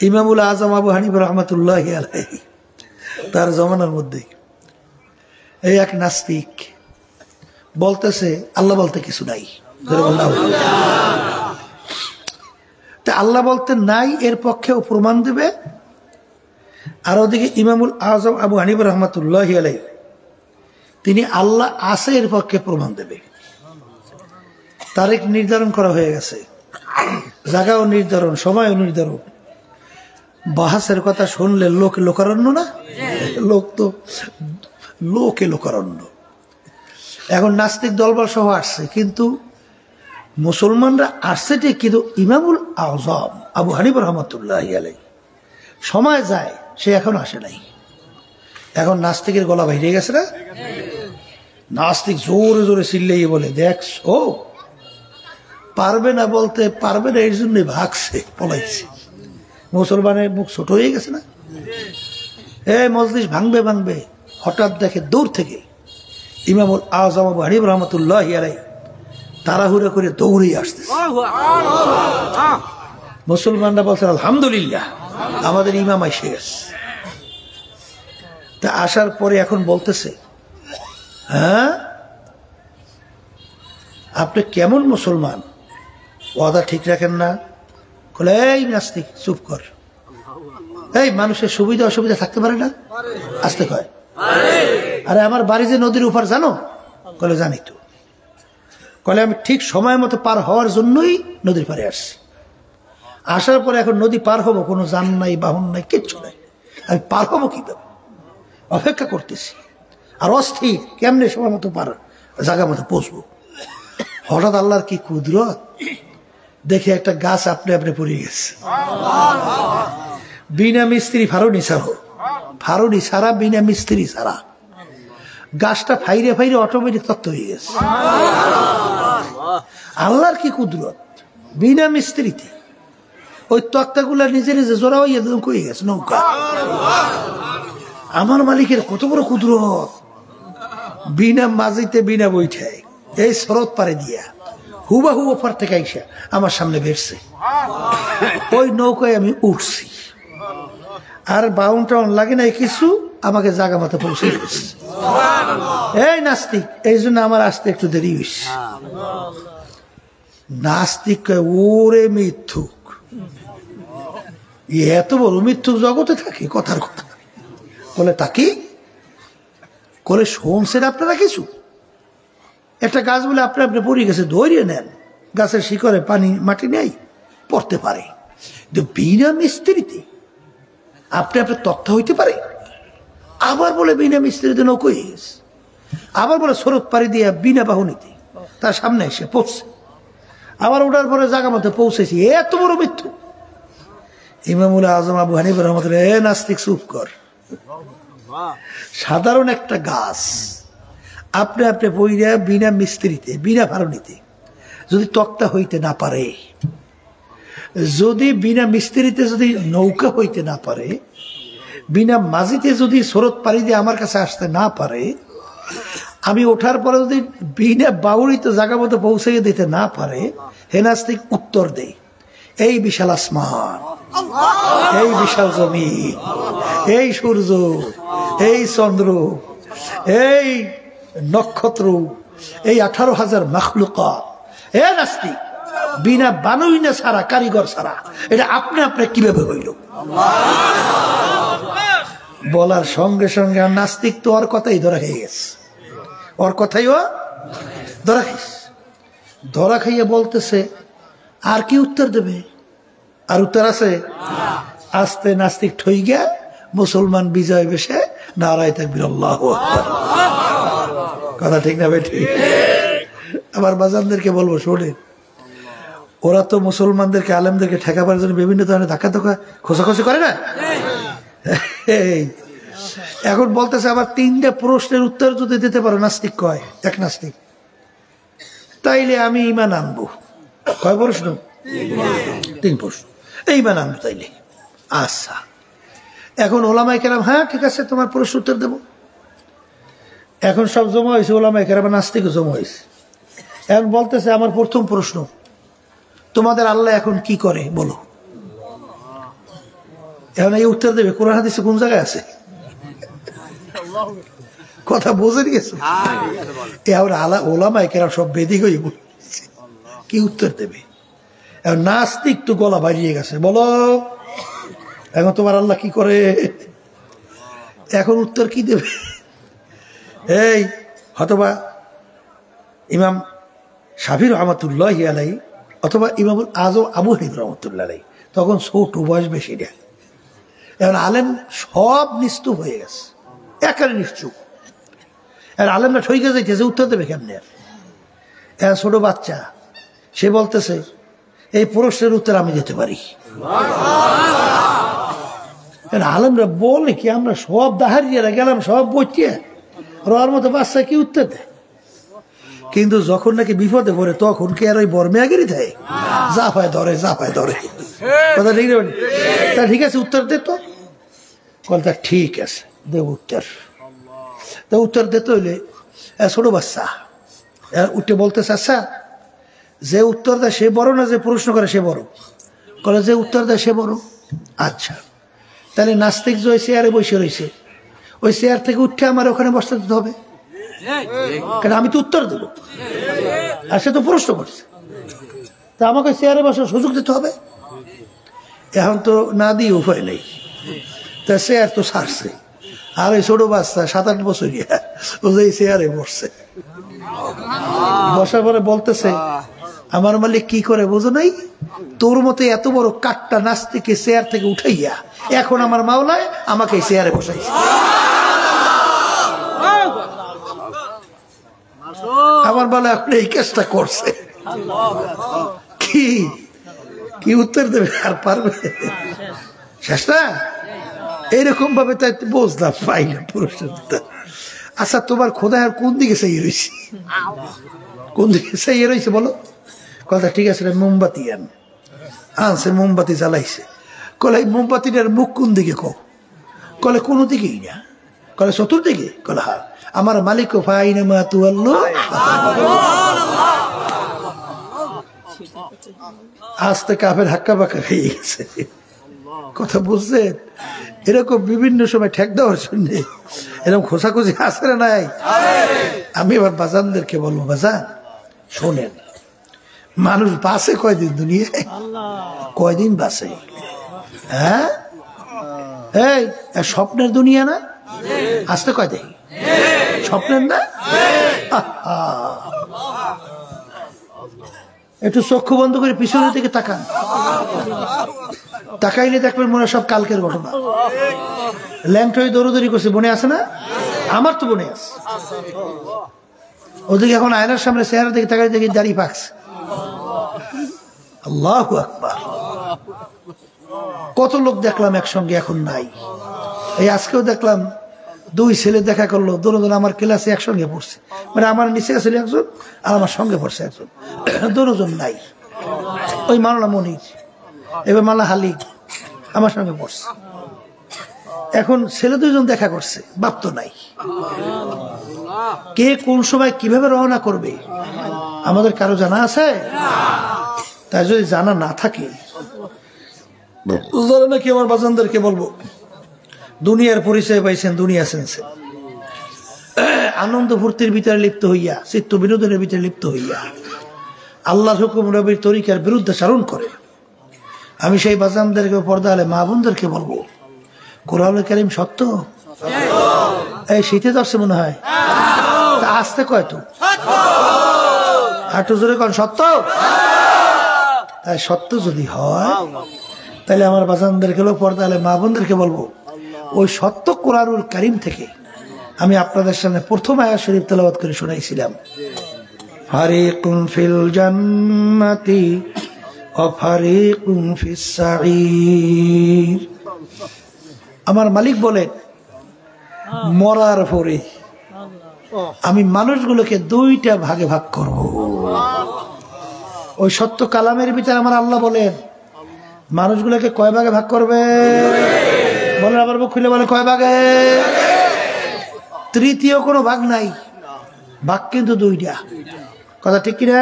ইমামুল আজম আবু হানিফা রাহমাতুল্লাহি আলাইহি তার জমানার মধ্যে এই এক নাস্তিক বলতেছে আল্লাহ বলতে কিছু নাই। তা আল্লাহ বলতে নাই এর পক্ষেও প্রমাণ দেবে, আর ওদিকে ইমামুল আজম আবু হানিফা রাহমাতুল্লাহি আলাইহি তিনি আল্লাহ আছে এর পক্ষে প্রমাণ দেবে। তারিখ নির্ধারণ করা হয়ে গেছে, জায়গাও নির্ধারণ, সময়ও নির্ধারণ। বাহাসের কথা শুনলে লোক লোকারণ্য না? লোক তো লোকে লোকারণ্য। এখন নাস্তিক দলবল সহ আসছে, কিন্তু মুসলমানরা আসছে ঠিক, কিন্তু ইমামুল আজম আবু হানিফা রাহমাতুল্লাহি আলাইহি সময় যায়, সে এখন আসে নাই। এখন নাস্তিকের গলা বাইরে গেছে না? নাস্তিক জোরে জোরে চিল্লাইয়ে বলে, দেখছো পারবে না, বলতে পারবে না, এর জন্য ভাগছে, পলাইছে। মুসলমানের মুখ ছোট হয়ে গেছে না? এই মজলিস ভাঙবে ভাঙবে, হঠাৎ দেখে দূর থেকে ইমামুল আজম আবু হানিফা রাহমাতুল্লাহি আলাইহি তাড়াহুড়ো করে দৌড়ে আসতেছে। মুসলমানরা বলছে আলহামদুলিল্লাহ, আমাদের ইমাম এসে গেছে। তা আসার পরে এখন বলতেছে, হ্যাঁ আপনি কেমন মুসলমান, ওয়াদা ঠিক রাখেন না? বলে এই নাস্তিক চুপ কর, এই মানুষের সুবিধা অসুবিধা থাকতে পারে না? আসতে কয়, আরে আমার বাড়ি যে নদীর উপর জানো? বলে জানি তো। বলে আমি ঠিক সময় মতো পার হওয়ার জন্যই নদীর পারে আসছি। আসার পরে এখন নদী পার হবো, কোনো যান নাই, বাহন নাই, কিচ্ছু নাই, আমি পার হবো কিভাবে? অপেক্ষা করতেছি আর অস্থির, কেমনে সময় মতো পার জায়গা মতো পৌঁছবো। হঠাৎ আল্লাহর কি কুদরত, দেখে একটা গাছ আপনি আপনি পড়ে গেছে। বিনা মিস্ত্রি ফারুনি ছাড়ো, ফারুনি ছাড়া, বিনা মিস্ত্রি ছাড়া গাছটা ফাইরে ফাইরে অটোমেটিক তত্ত্ব হয়ে গেছে। আল্লাহর কি কুদরত, বিনা মিস্ত্রিতে ওই তক্তাগুলা নিজে নিজে জোড়া হইয়া কই গেছে নৌকা। আমার মালিকের কত বড় কুদরত, বিনা মাঝিতে বিনা বৈঠায় এই শরৎ পারে দিয়া হুবাহু ওপার থেকে আইসা আমার সামনে বেরছে। ওই নৌকায় আমি উঠছি, আর বাউন টাউন লাগে নাই কিছু, আমাকে জায়গা মতো পৌঁছে গেছে। এই নাস্তিক, এই জন্য আমার আসতে একটু দেরি হয়েছে। নাস্তিক কয় ওরে মিথ্যুক, এত বড় মিথ্যুক জগতে থাকে, কথার কথা। বলে তাকি বলে শুনছেন আপনারা কিছু? একটা গাছ বলে আপনি আপনি পড়ে গেছে, ধরিয়ে নেন, গাছের শিকড়ে পানি মাটি নেই, পড়তে পারে। কিন্তু বিনা মিস্ত্রিতে আপনি আপনার তথ্য হইতে পারে। আবার বলে বিনা মিস্ত্রিতে নৌকো হয়ে গেছে। আবার বলে স্রোত পাড়ি দিয়ে বিনা বাহনীতে তার সামনে এসে পড়ছে। আবার ওঠার পরে জায়গা মতো পৌঁছেছি, এত বড় মৃত্যু। ইমামুল আজম আবু হানিফা রাহমাতুল্লাহ, এ নাস্তিক চুপ কর। সাধারণ একটা গাছ আপনি আপনি বইরা বিনা মিস্ত্রিতে বিনা ভারণীতে যদি তক্তা হইতে না পারে, যদি বিনা মিস্ত্রিতে যদি নৌকা হইতে না পারে, বিনা মাঝিতে যদি স্রোত পাড়ি দিয়ে আমার কাছে আসতে না পারে, আমি ওঠার পরে যদি বিনা বাউরিতে জায়গা মতো পৌঁছে দিতে না পারে, হে নাস্তিক উত্তর দেই, এই বিশাল আসমান, এই বিশাল জমিন, এই সূর্য, এই চন্দ্র, এই নক্ষত্র, এই 18,000 মাখলুকাত, হে নাস্তিক বিনা বানুইনা ছাড়া, কারিগর ছাড়া এটা আপনি আপনি কিভাবে হইল? বলার সঙ্গে সঙ্গে নাস্তিক তো ওর কথাই ধরা খেয়ে গেছে, ওর কথাই ও ধরা খাইছে। ধরা খাইয়ে বলতেছে আর কি উত্তর দেবে? আর উত্তর আছে? আস্তে নাস্তিক ঠই গিয়া মুসলমান বিজয় বেশে নারায়ে তাকবীর, আল্লাহু আকবার। কথা ঠিক না ভাই? ঠিক। আবার বাজানদেরকে বলবো, শোনেন, ওরা তো মুসলমানদেরকে, আলেমদেরকে ঠেকাবার জন্য বিভিন্ন ধরনের ধাক্কা ধোকা খোঁচাখুচি করে না। এখন বলতেছে আবার 3টা প্রশ্নের উত্তর যদি দিতে পারো, নাস্তিক কয়, এক নাস্তিক, তাইলে আমি ঈমান আনবো। কয় প্রশ্ন? 3 প্রশ্ন। এই ঈমান আনবো তাইলে। আচ্ছা, এখন ওলামায়ে কেরাম, হ্যাঁ ঠিক আছে তোমার প্রশ্ন উত্তর দেবো। এখন সব জমা হয়েছে, ওলামায়ে কেরাম নাস্তিকও জমা হয়েছে। এখন বলতেছে আমার প্রথম প্রশ্ন, তোমাদের আল্লাহ এখন কি করে বলো। এখন এই উত্তর দেবে কোরআন হাদিসে কোন জায়গায় আছে? কথা বুঝে গেছে। এখন ওলামায়ে কেরাম সব বেদিক হয়ে বলছে, কি উত্তর দেবে? এখন নাস্তিক তো গলা বাড়িয়ে গেছে, বলো এখন তোমার আল্লাহ কি করে? এখন উত্তর কি দেবে? এই হয়তোবা ইমাম শাফি রহমাতুল্লাহি আলাইহি অথবা ইমামুল আজম আবু হানিফা রহমাতুল্লাহি আলাইহি, তখন ছোট, বয়স বেশি না। এখন আলেম সব নিশ্চুপ হয়ে গেছে, একারে নিশ্চুপ। আর আলেমরা ঠইকে যাইতেছে, উত্তর দেবে কেমনে? ছোট বাচ্চা সে বলতেছে এই প্রশ্নের উত্তর আমি দিতে পারি। আলেমরা বলে কি, আমরা সব দাহারিয়ারা গেলাম, সব বইটিয়া রোয়ার মতো বাচ্চা কি উত্তর দেয়? কিন্তু যখন নাকি বিপদে পড়ে তখন কি আর ওই বর্মেয়াগিরি দেয়? যা পায় ধরে, যা পায় ধরে। কথা ঠিক না? তা ঠিক আছে উত্তর দে তো। কথা ঠিক আছে, দে উত্তর। তা উত্তর দিতে হইলে ছোট বাচ্চা উঠে বলতেছে, আচ্ছা যে উত্তর দেয় সে বড় না যে প্রশ্ন করে সে বড়? বলে যে উত্তর দেয় সে বড়। আচ্ছা, তাহলে নাস্তিক যে ওই চেয়ারে বসে রয়েছে, ওই চেয়ার থেকে উঠে আমার ওখানে বসতে দিতে হবে, কারণ আমি তো উত্তর দেবো, আর সে তো প্রশ্ন করছে, তা আমাকে চেয়ারে বসার সুযোগ দিতে হবে। এখন তো না দিয়ে উপায় নেই, তা চেয়ার তো ছাড়ছে। আর ওই ছোট বাচ্চা 7-8 বছর ও যে চেয়ারে বসছে, বসার পরে বলতেছে আমার মালিক কি করে বোঝো নাই? তোর মতো এত বড় কাঠটা নাস্তিকে চেয়ার থেকে উঠাইয়া এখন আমার মাওলায় আমাকে চেয়ারে বসাইছে। আমার বলে আপনি এই কাজটা করছে, কি কি উত্তর দেবে? আর পারবে? শেষ না? এইরকম ভাবে তাই বুঝলাম, পাই না পুরুষের। আচ্ছা তোমার খোদা আর কোন দিকে চাইয়ে রয়েছে? কোন দিকে চাইয়ে রয়েছে বলো? কথা ঠিক আছে, মোমবাতি আনছে, মোমবাতি জ্বালাইছে। কলে মোমবাতিটার মুখ কোন দিকে? কলে কোনো দিকেই না। কলে চতুর্দিকে? কলে হ্যাঁ। আমার মালিক আস্তে কাফের হাক্কা বাক্কা হয়ে গেছে। কথা বুঝছেন? এরকম বিভিন্ন সময় ঠেক দেওয়ার জন্য এরকম খোঁচাখুচি আসে না নাই? আমি এবার বাজানদেরকে বলবো, বাজান শোনেন, মানুষ বাঁচে কয়দিন দুনিয়ায়? কয়দিন বাঁচে? হ্যাঁ, এই স্বপ্নের দুনিয়া না? আসতে কয় দেখি স্বপ্নের না? একটু চক্ষু বন্ধ করে পিছনের দিকে তাকান, তাকাইলে দেখবেন মনে সব কালকের ঘটনা। ল্যাংটা হয়ে দৌড়দৌড়ি করছে, মনে আছে না? আমার তো মনে আছে। ওদিকে এখন আয়নার সামনে চেহারা দিকে তাকাই দেখি দাড়ি পাকছে। আল্লাহু আকবার। কত লোক দেখলাম একসঙ্গে, এখন নাই। এই আজকেও দেখলাম দুই ছেলে দেখা করলো, দুজন আমার ক্লাসে একসঙ্গে পড়ছে, মানে আমার নিচে ছিল একজন আর আমার সঙ্গে পড়ছে একজন, দুজন নাই। ওই মাওলানা মনির, এবার মাওলানা হালিক আমার সঙ্গে পড়ছে। এখন ছেলে দুজন দেখা করছে, বাপ তো নাই। কে কোন সময় কিভাবে রওনা করবে আমাদের কারো জানা আছে? তাই যদি জানা না থাকে, নাকি আমার বাজানদেরকে বলবো, দুনিয়ার পরিচয় পাইছেন, দুনিয়া সেন্সে আনন্দ ফুর্তির ভিতরে লিপ্ত হইয়া, চিত্ত বিনোদনের ভিতরে লিপ্ত হইয়া আল্লাহর হুকুম নবীর তরিকার বিরুদ্ধে চারণ করে। আমি সেই বাজানদেরকে, পর্দা আলে মা বোনদেরকে বলবো, কোরআনুল কারীম সত্য। এই শীতে ধরছে মনে হয়, আসতে কয় তো হাঁটু জোরে কন সত্য। তাই সত্য যদি হয় তাহলে আমার বাজানদেরকে, পর্দা আলে মা বোনদেরকে বলবো, ওই সত্য কোরআনুল কারীম থেকে আমি আপনাদের সামনে প্রথম আয়াত শরীফ তেলাওয়াত করে শোনাইছিলাম, ফারিকুন ফিল জান্নাতি ওয়া ফারিকুন ফিস সাঈর। আমার মালিক বলেন, মরার পরে আমি মানুষগুলোকে দুইটা ভাগে ভাগ করব। ওই সত্য কালামের ভিতরে আমার আল্লাহ বলেন মানুষগুলোকে কয় ভাগে ভাগ করবে? বলেন আবার মুখ খুলে বলে, কয় ভাগে? তৃতীয় কোনো ভাগ নাই, ভাগ কিন্তু দুইটা। কথা ঠিক কিনা?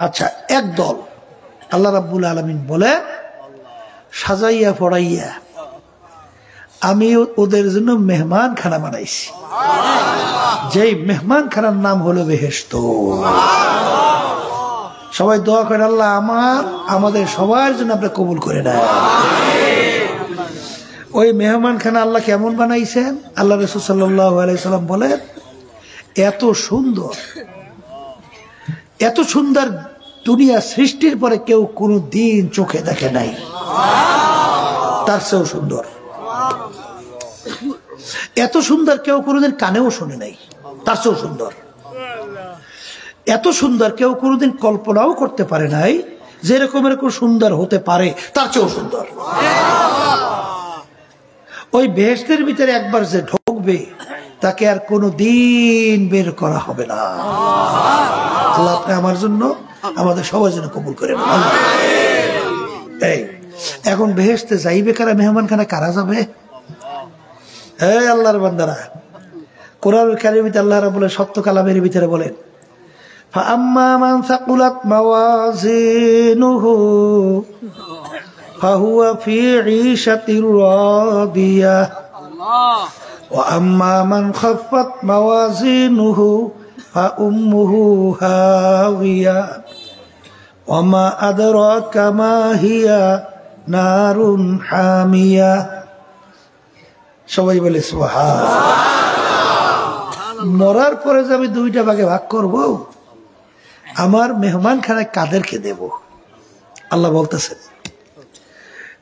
আচ্ছা, এক দল আল্লাহ রাব্বুল আলামিন বলে, সাজাইয়া পড়াইয়া আমি ওদের জন্য মেহমান খানা বানাইছি, যেই মেহমান খানার নাম হলো বেহেশত। সবাই দোয়া করে, আল্লাহ আমাদের সবার জন্য আপনি কবুল করে নেয়। ওই মেহমান খানা আল্লাহ কেমন বানাইছেন? আল্লাহ রাসূল সাল্লাল্লাহু আলাইহি সাল্লাম বলেন, এত সুন্দর, এত সুন্দর দুনিয়া সৃষ্টির পরে কেউ কোনো দিন চোখে দেখে নাই, তার চেয়েও সুন্দর। এত সুন্দর কেউ কোনোদিন কানেও শোনে নাই, তার চেয়েও সুন্দর। এত সুন্দর কেউ কোনোদিন কল্পনাও করতে পারে নাই যে এরকম এরকম সুন্দর হতে পারে, তার চেয়েও সুন্দর। ওই বেহেশতের ভিতরে একবার যে ঢুকবে তাকে আর কোনো দিন বের করা হবে না। আল্লাহ আপনি আমার জন্য, আমাদের সবার জন্য কবুল করেন। এই এখন বেহেশতে যাইবে কারা? মেহমান খানা কারা যাবে? এই আল্লাহর বান্দারা, কোরআনুল কারীমে আল্লাহ রাব্বুল সত্য কালামের ভিতরে বলেন, ফাআম্মা মান সাকুলাত মাওয়াজিনুহু ফাহুয়া ফি ঈশাতির রাদিয়াহ ওয়া আম্মা মান খাফফাত মাওয়াজিনুহু ফাউম্মুহু হাওিয়া ওয়া মা আদরাকা মা হিয়া নারুন হামিয়া। সবাই বলে সুবহানাল্লাহ। মরার পরে যে আমি দুইটা ভাগে ভাগ করব, আমার মেহমান খানায় কাদেরকে দেব? আল্লাহ বলতেছেন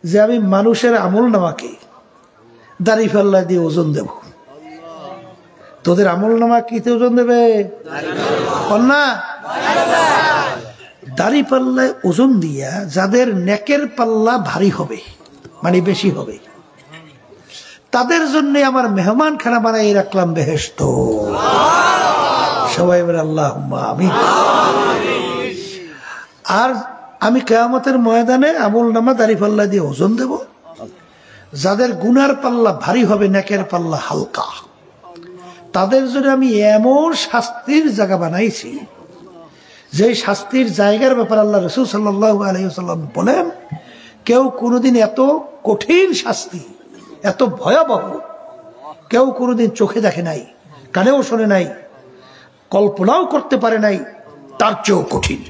যে আমি মানুষের আমল নামাকে দাড়ি পাল্লা দিয়ে ওজন দেব। তোদের আমল নামা কিতে ওজন দেবে? না, দাড়ি পাল্লায় ওজন দিয়া যাদের নেকের পাল্লা ভারী হবে, মানে বেশি হবে, তাদের জন্য আমার মেহমান খানা বানাই রাখলাম বেহেশত। সবাই বলে আল্লাহুম্মা আমিন। আর আমি কিয়ামতের ময়দানে আমল নামা দাড়ি পাল্লা দিয়ে ওজন দেব, যাদের গুনার পাল্লা ভারী হবে, নেকের পাল্লা হালকা, তাদের জন্য আমি এমন শাস্তির জায়গা বানাইছি, যে শাস্তির জায়গার ব্যাপারে আল্লাহ রাসূল সাল্লাল্লাহু আলাইহি ওয়াসাল্লাম বলেন, কেউ কোনোদিন এত কঠিন শাস্তি, এত ভয়াবহ কেউ কোনোদিন চোখে দেখে নাই, কানেও শোনে নাই, কল্পনাও করতে পারে নাই, তার চেয়েও কঠিন।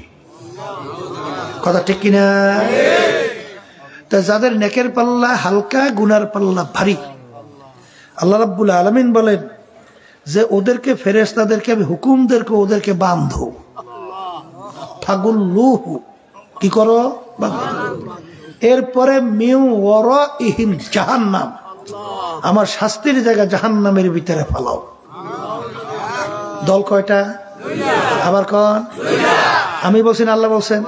কথা ঠিক কিনা? তা যাদের নেকের পাল্লা হালকা গুনার পাল্লা ভারী, আল্লাহ রাব্বুল আলামিন বলেন যে ওদেরকে ফেরেশতাদেরকে আমি হুকুমদেরকে ওদেরকে বাঁধো, ফাগুল্লুহু, কি করো? এরপরে মিউ ওয়ারাইহিম জাহান্নাম, আমার শাস্তির জায়গা জাহান্নামের ভিতরে ফালাও। দল কয়টা? আবার কন? আমি বলছেন, আল্লাহ বলছেন?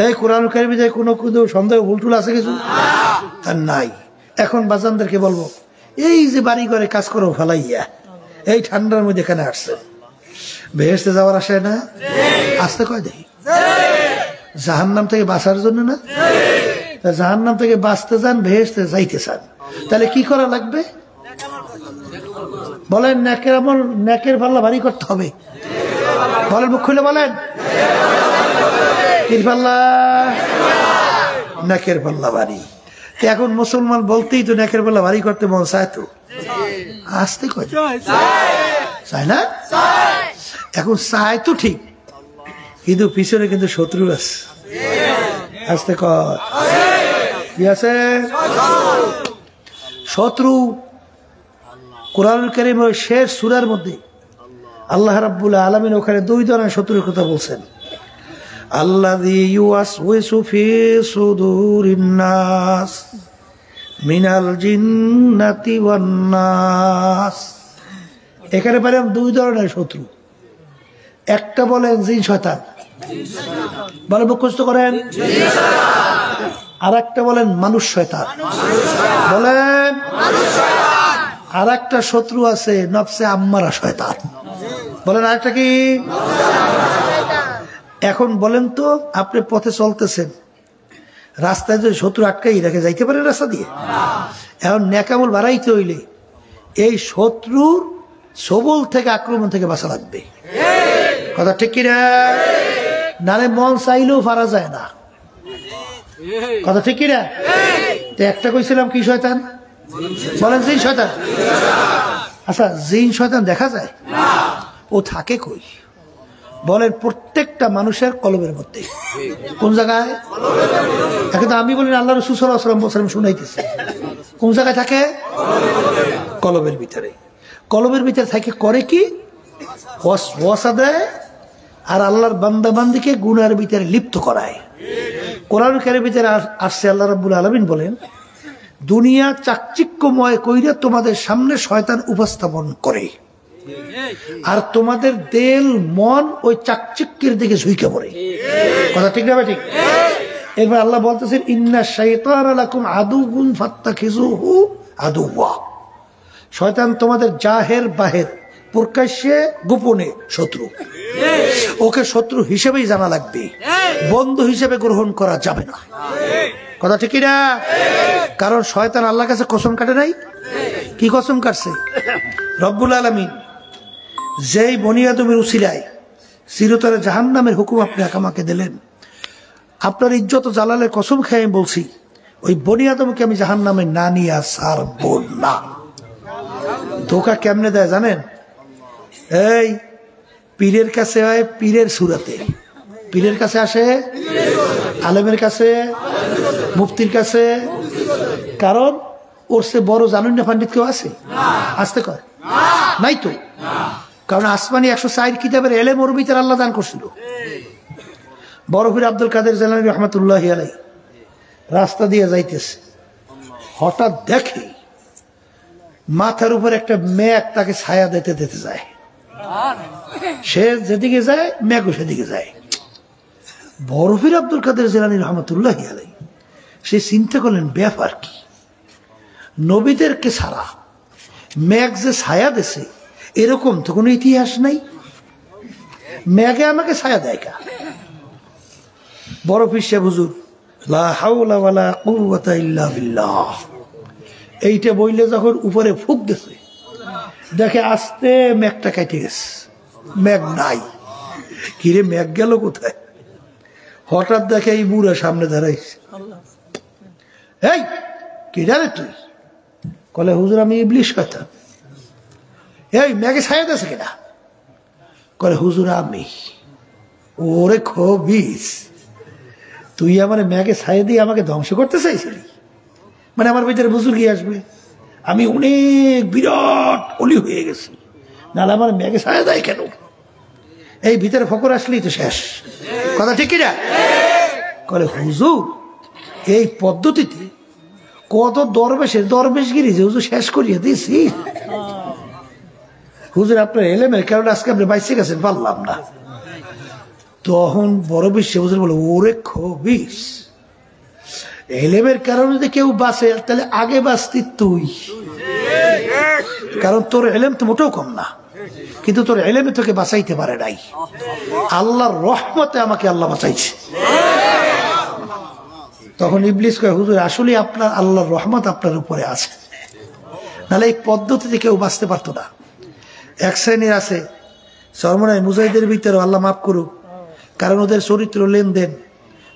এই কোরআন কারিমে যে কোনো সন্দেহ ভুলটুল আছে কিছু? আর নাই। এখন বাজানদেরকে বলবো, এই যে বাড়ি ঘরে কাজ করো ফালাইয়া এই ঠান্ডার মধ্যে এখানে আসছে, বেহেশতে যাওয়ার আশায় না? আসতে কয় দেখি জাহান্নাম থেকে বাঁচার জন্য না? জাহান্নাম থেকে বাঁচতে চান, বেহেশতে যাইতে চান, তাহলে কি করা লাগবে বলেন? নেকের আমল, নেকের পাল্লা ভারী করতে হবে। বলেন, মুখ খুলে বলেন, কি পাল্লা? নেকের পাল্লা ভারী। এখন মুসলমান বলতেই তো নেকের পাল্লা ভারী করতে মন চায়, তো আসতে কয় চায় না? এখন চায় তো ঠিক, কিন্তু পিছনে কিন্তু শত্রু আছে। আসতে কয় কি আছে? শত্রু। কোরআনুল কারীম শেষ সূরার মধ্যে আল্লাহ রাব্বুল আলামিন ওখানে দুই ধরনের শত্রুর কথা বলছেন। আল্লাযী ইউওয়াসওয়িসু ফি সুদুরিন নাস মিনাল জিন্নাতি ওয়ান নাস। এখানে পারেন দুই ধরনের শত্রু। একটা বলেন জিন শয়তান, বলে মুখস্থ করেন। আর একটা বলেন মানুষ শয়তান, বলেন। আর একটা শত্রু আছে নফসে আম্মারা শয়তান, বলেন। আরেকটা কি? এখন বলেন তো, আপনি পথে চলতেছেন, রাস্তায় যদি শত্রু আটকাই রাখে, যাইতে পারে রাস্তা দিয়ে? এখন নেকামল বাড়াইতে হইলে এই শত্রুর সবল থেকে, আক্রমণ থেকে বাঁচা লাগবে। কথা ঠিক কিনা? নারে মন চাইলেও পারা যায় না। কথা ঠিক কিনা? একটা কইছিলাম কি শয়তান? বলেন জিন শয়তান। আচ্ছা, জিন শয়তান দেখা যায়? ও থাকে কই? বলেন, প্রত্যেকটা মানুষের কলবের মধ্যে। কোন জায়গায়? এখন তো আমি বলি আল্লাহ রাসূল সাল্লাল্লাহু আলাইহি ওয়াসাল্লাম শুনাইতেছে, কোন জায়গায় থাকে? কলবের ভিতরে। কলবের ভিতরে থাকে করে কি? ওয়াসওয়াসা দেয় আর আল্লাহর বান্দা বান্দিকে গুনাহের ভিতরে লিপ্ত করায়। কোরআন কারীমের ভিতরে আসছে, আল্লাহ রাব্বুল আলামিন বলেন, দুনিয়া চাকচিক্যময় কইরে তোমাদের সামনে শয়তান উপস্থাপন করে, আর তোমাদের দিল মন ওই চাকচিক্যের দিকে ঝুঁকে পড়ে। কথা ঠিক না? ঠিক। এরপর আল্লাহ বলতেছেন, ইন্না শাইতানা লাকুম আদুউন ফাত্তাখিযুহু আদুওয়া। শয়তান তোমাদের জাহের বাহের, প্রকাশ্যে গোপনে শত্রু। ওকে শত্রু হিসেবেই জানা লাগবে, বন্ধু হিসেবে গ্রহণ করা যাবে না। কথা ঠিক না? কারণ শয়তান আল্লাহর কাছে কসম কাটে নাই। কি কসম কাটছে? রব্বুল আলামিন যেই বনি আদমের উসিলায় চিরতরে জাহান্নামের হুকুম আপনি আমাকে দিলেন, আপনার ইজ্জত জালালের কসম খেয়ে আমি বলছি, ওই বনি আদমকে আমি জাহান্নামে না নিয়ে ছাড়বো না। ধোকা কেমনে দেয় জানেন? এই পীরের কাছে হয় পীরের সুরাতে, পীরের কাছে আসে, আলেমের কাছে, মুফতির কাছে। কারণ ওর সে বড় জানুন না পণ্ডিত কেউ আছে? আসতে কয় নাই তো। কারণ আসমানি 104 কিতাবের এলেম ওর ভিতরে আল্লাহ দান করছিল। বড় পীর আব্দুল কাদের জিলানী রাহমাতুল্লাহি আলাইহি রাস্তা দিয়ে যাইতেছে, হঠাৎ দেখে মাথার উপর একটা মেঘ তাকে ছায়া দিতে দিতে যায়। সে যেদিকে যায় মেঘও সেদিকে যায়। বড় পীর আব্দুল কাদের জিলানী রাহমাতুল্লাহি আলাইহি সে চিন্তা করলেন, ব্যাপার কি? নবীদেরকে ছাড়া মেঘ যে ছায়া দেছে এরকম তো কোনো ইতিহাস নাই, মেঘে আমাকে ছায়া দেয় কা? বড় পীর সাহেব হুজুর লা হাওলা ওয়ালা কুওয়াতা ইল্লা বিল্লাহ এইটা বইলে যখন উপরে ফুক গেছে, দেখে আস্তে মেঘটা কেটে গেছে, মেঘ নাই। কিরে মেঘ গেল কোথায়? হঠাৎ দেখে এই বুড়া সামনে দাঁড়াইছে। এই কি জানে তুই? কলে হুজুর আমি ইবলিশ শয়তান। এই মেঘে ছায়া দিয়েছে কিনা? কলে হুজুর আমি। ওরে খবিস, তুই আমার ম্যাগে ছায়ে দিয়ে আমাকে ধ্বংস করতে চাইছিলি? মানে আমার ভিতরে বুজুর্গি আসবে, আমি অনেক বিরাট অলি হয়ে গেছি, নাহলে আমার ম্যাগে ছায়া দেয় কেন? এই ভিতরে ফকর আসলেই তো শেষ। কথা ঠিক কিনা? বলে হুজুর এই পদ্ধতিতে কত দরবেশগিরি যে হুজুর শেষ করিয়ে দিয়েছি। হুজুর আপনার এলেমের কারণে আজকে আপনি বাইসে গেছেন, পারলাম না। তখন বড় বিশ্বে হুজুর বলে ওরে খবিস, এলেমের কারণে যদি কেউ বাঁচে তাহলে আগে বাঁচতি তুই, কারণ তোর এলেম তো মোটেও কম না, কিন্তু তোর এলেমে তোকে বাঁচাইতে পারে নাই, আল্লাহর রহমতে আমাকে আল্লাহ বাঁচাইছে। তখন ইবলিস কয় হুজুর আসলে আপনার আল্লাহর রহমত আপনার উপরে আছে, নাহলে এই পদ্ধতিতে কেউ বাঁচতে পারতো না। এক শ্রেণীর আছে চরমনাই মুজাহিদের ভিতরে, আল্লাহ মাফ করুক, কারণ ওদের চরিত্র লেনদেন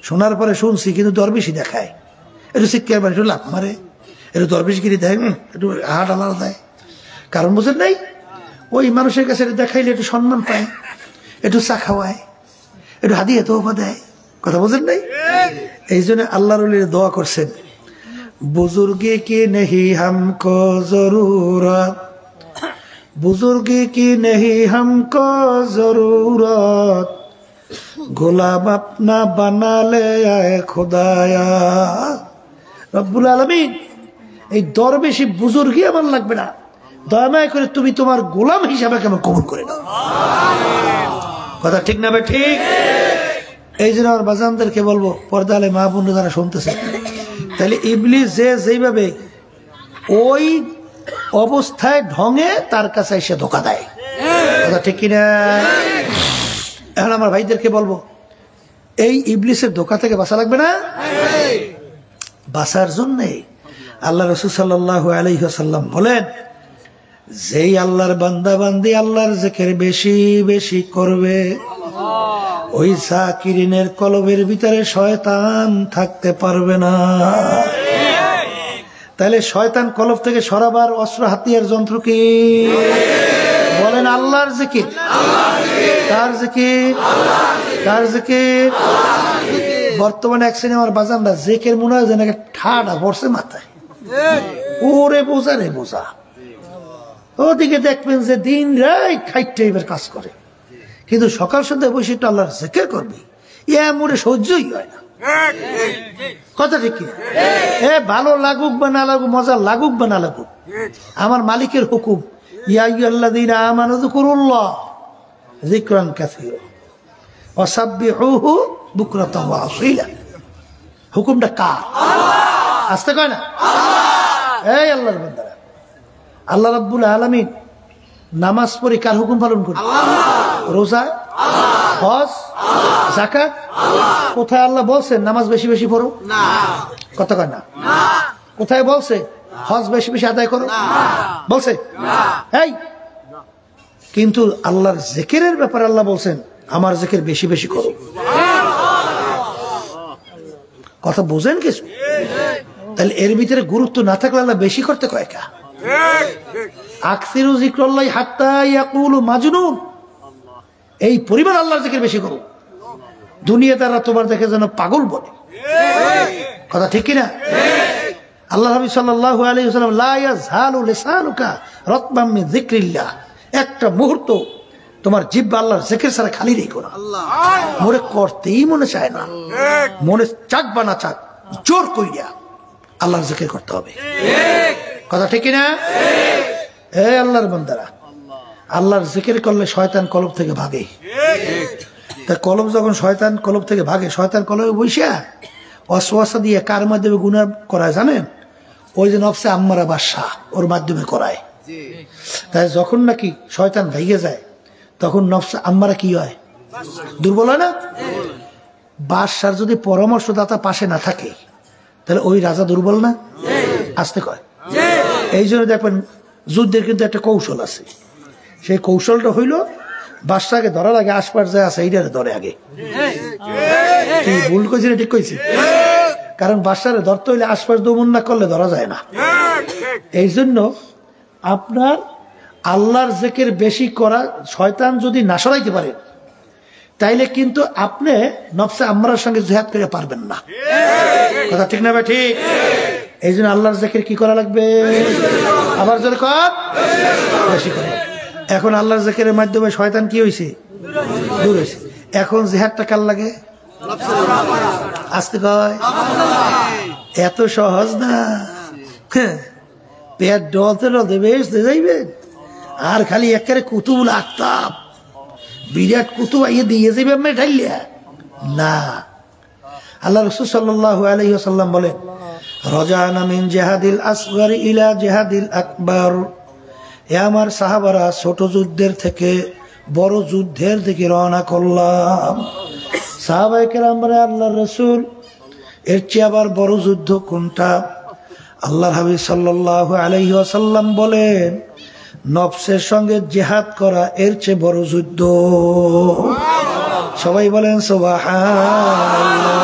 শোনার পরে শুনছি, কিন্তু দরবেশি দেখায়, একটু শিক্ষার মানে একটু লাভ মারে, একটু দরবেশগিরি দেয়, একটু হাট আলাদা দেয়, কারণ বোঝেন নাই ওই মানুষের কাছে দেখাইলে একটু সম্মান পায়, একটু চা খাওয়ায়, একটু হাদিয়া তোহফা দেয়, কথা বোঝেন নাই? এই জন্য আল্লাহর ওলিরা দোয়া করছেন, বুজুর্গে কি নেহি হামকো জরুরত, বুজুর্গে কি নেহি হামকো জরুরত, গোলাম আপনা বানালে আয়ে খোদায়া। রব্বুল আলামিন এই দরবেশি বুজুর্গই আমার লাগবে না, দয়াময় করে তুমি তোমার গোলাম হিসাবে কেমন কবুল করে নাও। কথা ঠিক না ভাই? ঠিক। এই জন্য আমার বাজানদেরকে বলবো, পর্দালে মা বোন যারা শুনতেছে, তাহলে ইবলিস যে যেইভাবে ওই অবস্থায় ঢঙে তার কাছে এসে ধোকা দেয়, কথা ঠিক কিনা? এখন আমার ভাইদেরকে বলবো, এই ইবলিসের ধোকা থেকে বাঁচা লাগবে না? বাঁচার জন্যে আল্লাহ রাসূল সাল্লাল্লাহু আলাইহি ওয়াসাল্লাম বলেন, যেই আল্লাহর বান্দা বান্দি আল্লাহর জিকির বেশি বেশি করবে, ওই জাকিরিনের কলবের ভিতরে শয়তান থাকতে পারবে না। তাহলে শয়তান কলব থেকে সরাবার অস্ত্র হাতিয়ার যন্ত্র কি? বলেন আল্লাহর জিকির। কার জিকির? কার জিকির? বর্তমানে এক শ্রেণী আমার বাজানরা জিকির মনে হয় যেন ঠাডা পড়ছে মাথায়, ওরে বোঝা রে বোঝা। ওদিকে দেখবেন যে দিন রাত খাইতে এবার কাজ করে, কিন্তু সকাল সন্ধ্যায় বসে একটু আল্লাহর জিকির করবি, ইয়া মোরে সহ্যই হয় না। কথা ঠিক কি? ভালো লাগুক বা না লাগুক, মজা লাগুক বা না লাগুক, আমার মালিকের হুকুম, ইয়া আইয়ুহাল্লাযীনা আমানু যকুরুল্লাহ যিকরান কাসীরা ওয়াসাব্বিহুহু বুকরাতান ওয়া আসীলা। হুকুমটা কার? আসতে কয় না? এই আল্লাহর বান্দারা, আল্লাহ রাব্বুল আলামিন নামাজ পড়ে কার হুকুম পালন করে? রোজা, হজ, যাকাত। কোথায় আল্লাহ বলছেন নামাজ বেশি বেশি পড়ো? কথা কয় না? কোথায় বলছে হজ বেশি বেশি আদায় করো? বলছে? এই কিন্তু আল্লাহর জিকিরের ব্যাপারে আল্লাহ বলছেন আমার জিকির বেশি বেশি করো। কথা বোঝেন কিছু? তাহলে এর ভিতরে গুরুত্ব না থাকলে আল্লাহ বেশি করতে কয় কা? আকসিরু যিকরাল্লাহি হাত্তা ইয়াকুলু মাজনুন, এই পরিমাণ আল্লাহর জিকির বেশি করো, দুনিয়া তারা তোমার দেখে যেন পাগল বলে। কথা ঠিক কিনা? আল্লাহ নবী সাল্লাল্লাহু আলাইহি ওয়াসাল্লাম, লা ইয়াযহালু লিসানুকা রাতবাম মিন যিকরিল্লাহ, একটা মুহূর্ত তোমার জিহ্বা আল্লাহর জিকির ছাড়া খালি রেখো না। মনে করতেই মনে চায় না, মনে চাক বা না চাক জোর কইরা আল্লাহর জিকির করতে হবে। কথা ঠিক কিনা? এই আল্লাহর বান্দারা, আল্লাহর জিকির করলে শয়তান কলব থেকে ভাগে। তা কলব যখন শয়তান কলব থেকে ভাগে, শয়তান কলবে বইসা ওয়াসওয়াসা দিয়ে কার মাধ্যমে গুনাহ করায় জানেন? ওই যে নফসে আম্মারা বাদশাহ, ওর মাধ্যমে করায়। তাই যখন নাকি শয়তান ভেঙে যায়, তখন নফসে আম্মারা কি হয়? দুর্বল হয় না? বাদশার যদি পরামর্শদাতা পাশে না থাকে, তাহলে ওই রাজা দুর্বল না? আসতে কয়। এই জন্য দেখবেন যুদ্ধের কিন্তু একটা কৌশল আছে, সেই কৌশলটা হইল বাদশাকে ধরার আগে আশপাশ যায় আছে এইটারে ধরে আগে। ভুল কইছি না ঠিক কইছি? কারণ বাদশারে ধরতে হইলে আশপাশ দমন না করলে ধরা যায় না। এই জন্য আপনার আল্লাহর জিকির বেশি করা, শয়তান যদি না সরাইতে পারে তাইলে কিন্তু আপনি নফসে আম্মারার সঙ্গে জিহাদ করে পারবেন না। কথা ঠিক না ভাই? ঠিক। এই জন্য আল্লাহর জিকির কি করা লাগবে? আবার জোরে কর, বেশি করে। এখন আল্লাহর জিকিরের মাধ্যমে শয়তান কি হয়েছে? দূর হয়েছে। এখন জিহাদটা কার লাগে? আসতে কয় এত সহজ না। পেট ডলতে ডলতে বেশ যাইবেন আর খালি একেবারে কুতুবুল আফতাব বিরাট কুতুব আইয়ে দিয়ে যাবে আপনি ঢাইলিয়া না। আল্লাহ রাসূল সাল্লাল্লাহু আলাইহি ওয়াসাল্লাম বলেন, রাজানা মিন জিহাদিল আসগর ইলা জিহাদিল আকবার। এ আমার সাহাবারা ছোট যুদ্ধের থেকে বড় যুদ্ধের দিকে রওনা করলাম। সাহাবায়ে কেরাম বলেন, আল্লাহর রাসূল এর চেয়ে আবার বড় যুদ্ধ কোনটা? আল্লাহর হাবিব সাল্লাল্লাহু আলাইহি ওয়াসাল্লাম বলেন, নফসের সঙ্গে জিহাদ করা এর চেয়ে বড় যুদ্ধ। সবাই বলেন সুবহানাল্লাহ।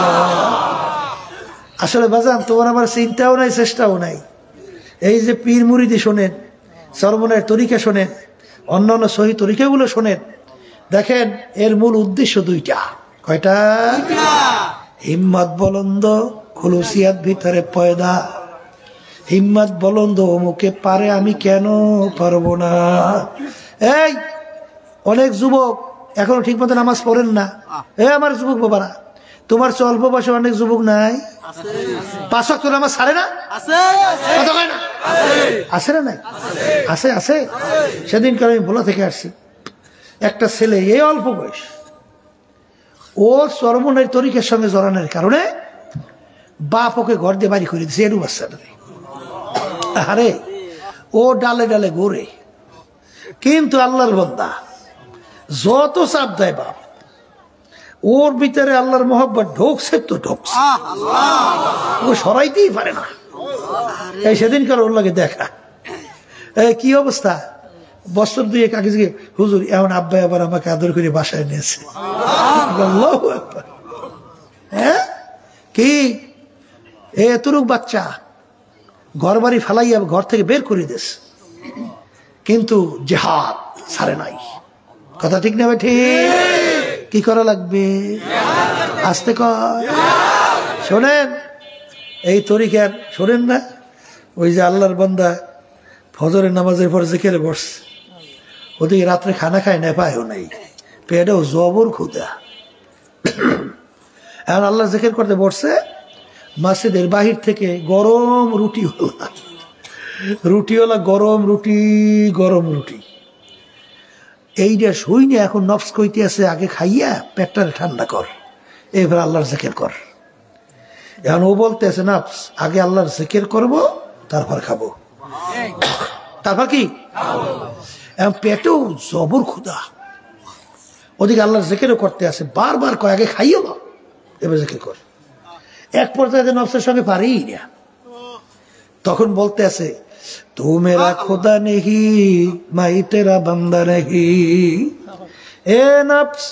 আসলে বাজান তোমার আমার চিন্তাও নাই, চেষ্টাও নাই। এই যে পীর মুরিদি শোনেন, সরমনের তরিকা শোনেন, অন্যান্য সহি তরিকাগুলো শোনেন, দেখেন এর মূল উদ্দেশ্য দুইটা। কয়টা? হিম্মত বলন্দ, খুলুসিয়াত ভিতরে পয়দা। হিম্মত বলন্দ, অমুকে পারে আমি কেন পারবো না। এই অনেক যুবক এখনো ঠিক মতো নামাজ পড়েন না। আমার যুবক বাবারা, তোমার চেয়ে অল্প বয়সে অনেক যুবক নাই? 5 ওয়াক্ত নামাজ ছাড়ে না? আছে না? নাই? আছে আছে। সেদিন আমি ভোলা থেকে আসছি, একটা ছেলে এই অল্প বয়স, ও চরমনের তরিকের সঙ্গে জড়ানোর কারণে বাপ ওকে ঘর দিয়ে বাড়ি করে দিচ্ছে। এরু বাচ্চা আরে ও ডালে ডালে ঘুরে, কিন্তু আল্লাহর বান্দা যত চাপ দেয় বাপ, ওর ভিতরে আল্লাহর মোহাব্বত ঢোকছে তো ঢোকছে, ও সরাইতেই পারে না। এই সেদিনকার ওর লাগে দেখা, কি অবস্থা, বছর 2 আগে যে হুজুর এমন আব্বাই আবার আমাকে আদর করে বাসায় নিয়েছে। হ্যাঁ কি এতটুক বাচ্চা ঘর বাড়ি ফালাইয়া ঘর থেকে বের করে দিস, কিন্তু জিহাদ ছাড়ে নাই। কথা ঠিক না? ঠিক। কি করা লাগবে? আস্তে কয়। শোনেন এই তরিকার, শোনেন না, ওই যে আল্লাহর বান্দা ফজরের নামাজের পর জিকিরে বসছে, ওদিকে রাত্রে খানা খায় না, পায়ও নাই, পেটেও জবর ক্ষুধা। এখন আল্লাহ জিকির করতে বসছে, মসজিদের বাহির থেকে গরম রুটিওয়ালা গরম রুটি এইটা শুই না। এখন নফস কইতে আছে আগে খাইয়া পেটটারে ঠান্ডা কর, এবার আল্লাহর জিকির কর। এখন ও বলতে আছে নফস আগে আল্লাহর জিকির করবো তারপর খাবো, তারপর কি এখন পেটেও জবর ক্ষুধা, ওদিকে আল্লাহর জিকিরও করতে আছে, বারবার কয় আগে খাইও না এবার জিকির কর। এক পর্যায়ে নফসের সঙ্গে পারি না, তখন বলতে আছে তু মেরা খোদা নেহি মাই তেরা বান্দা নেহি। এ নফস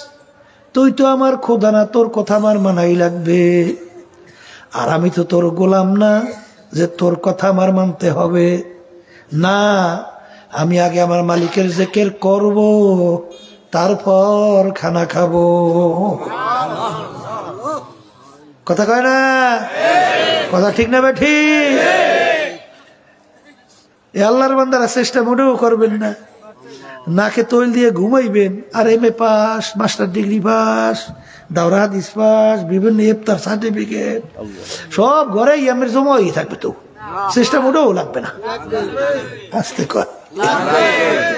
তুই তো আমার খোদা না, তোর কথা আমার মানাই লাগবে, আর আমি তো তোর গোলাম না যে তোর কথা আমার মানতে হবে না। আমি আগে আমার মালিকের জিকির করব, তারপর খানা খাবো। কথা কয় না? কথা ঠিক না? ঠিক। আল্লাহর বান্দারা চেষ্টা মোটেও করবেন না, নাকে তৈল দিয়ে ঘুমাইবেন, আর MA pass, master degree pass, দাওরা হাদিস পাস, বিভিন্ন ইফতার সার্টিফিকেট সব ঘরে ইয়ামের জমা হয়ে থাকবে, তো চেষ্টা মোটেও লাগবে না। আসতে কয়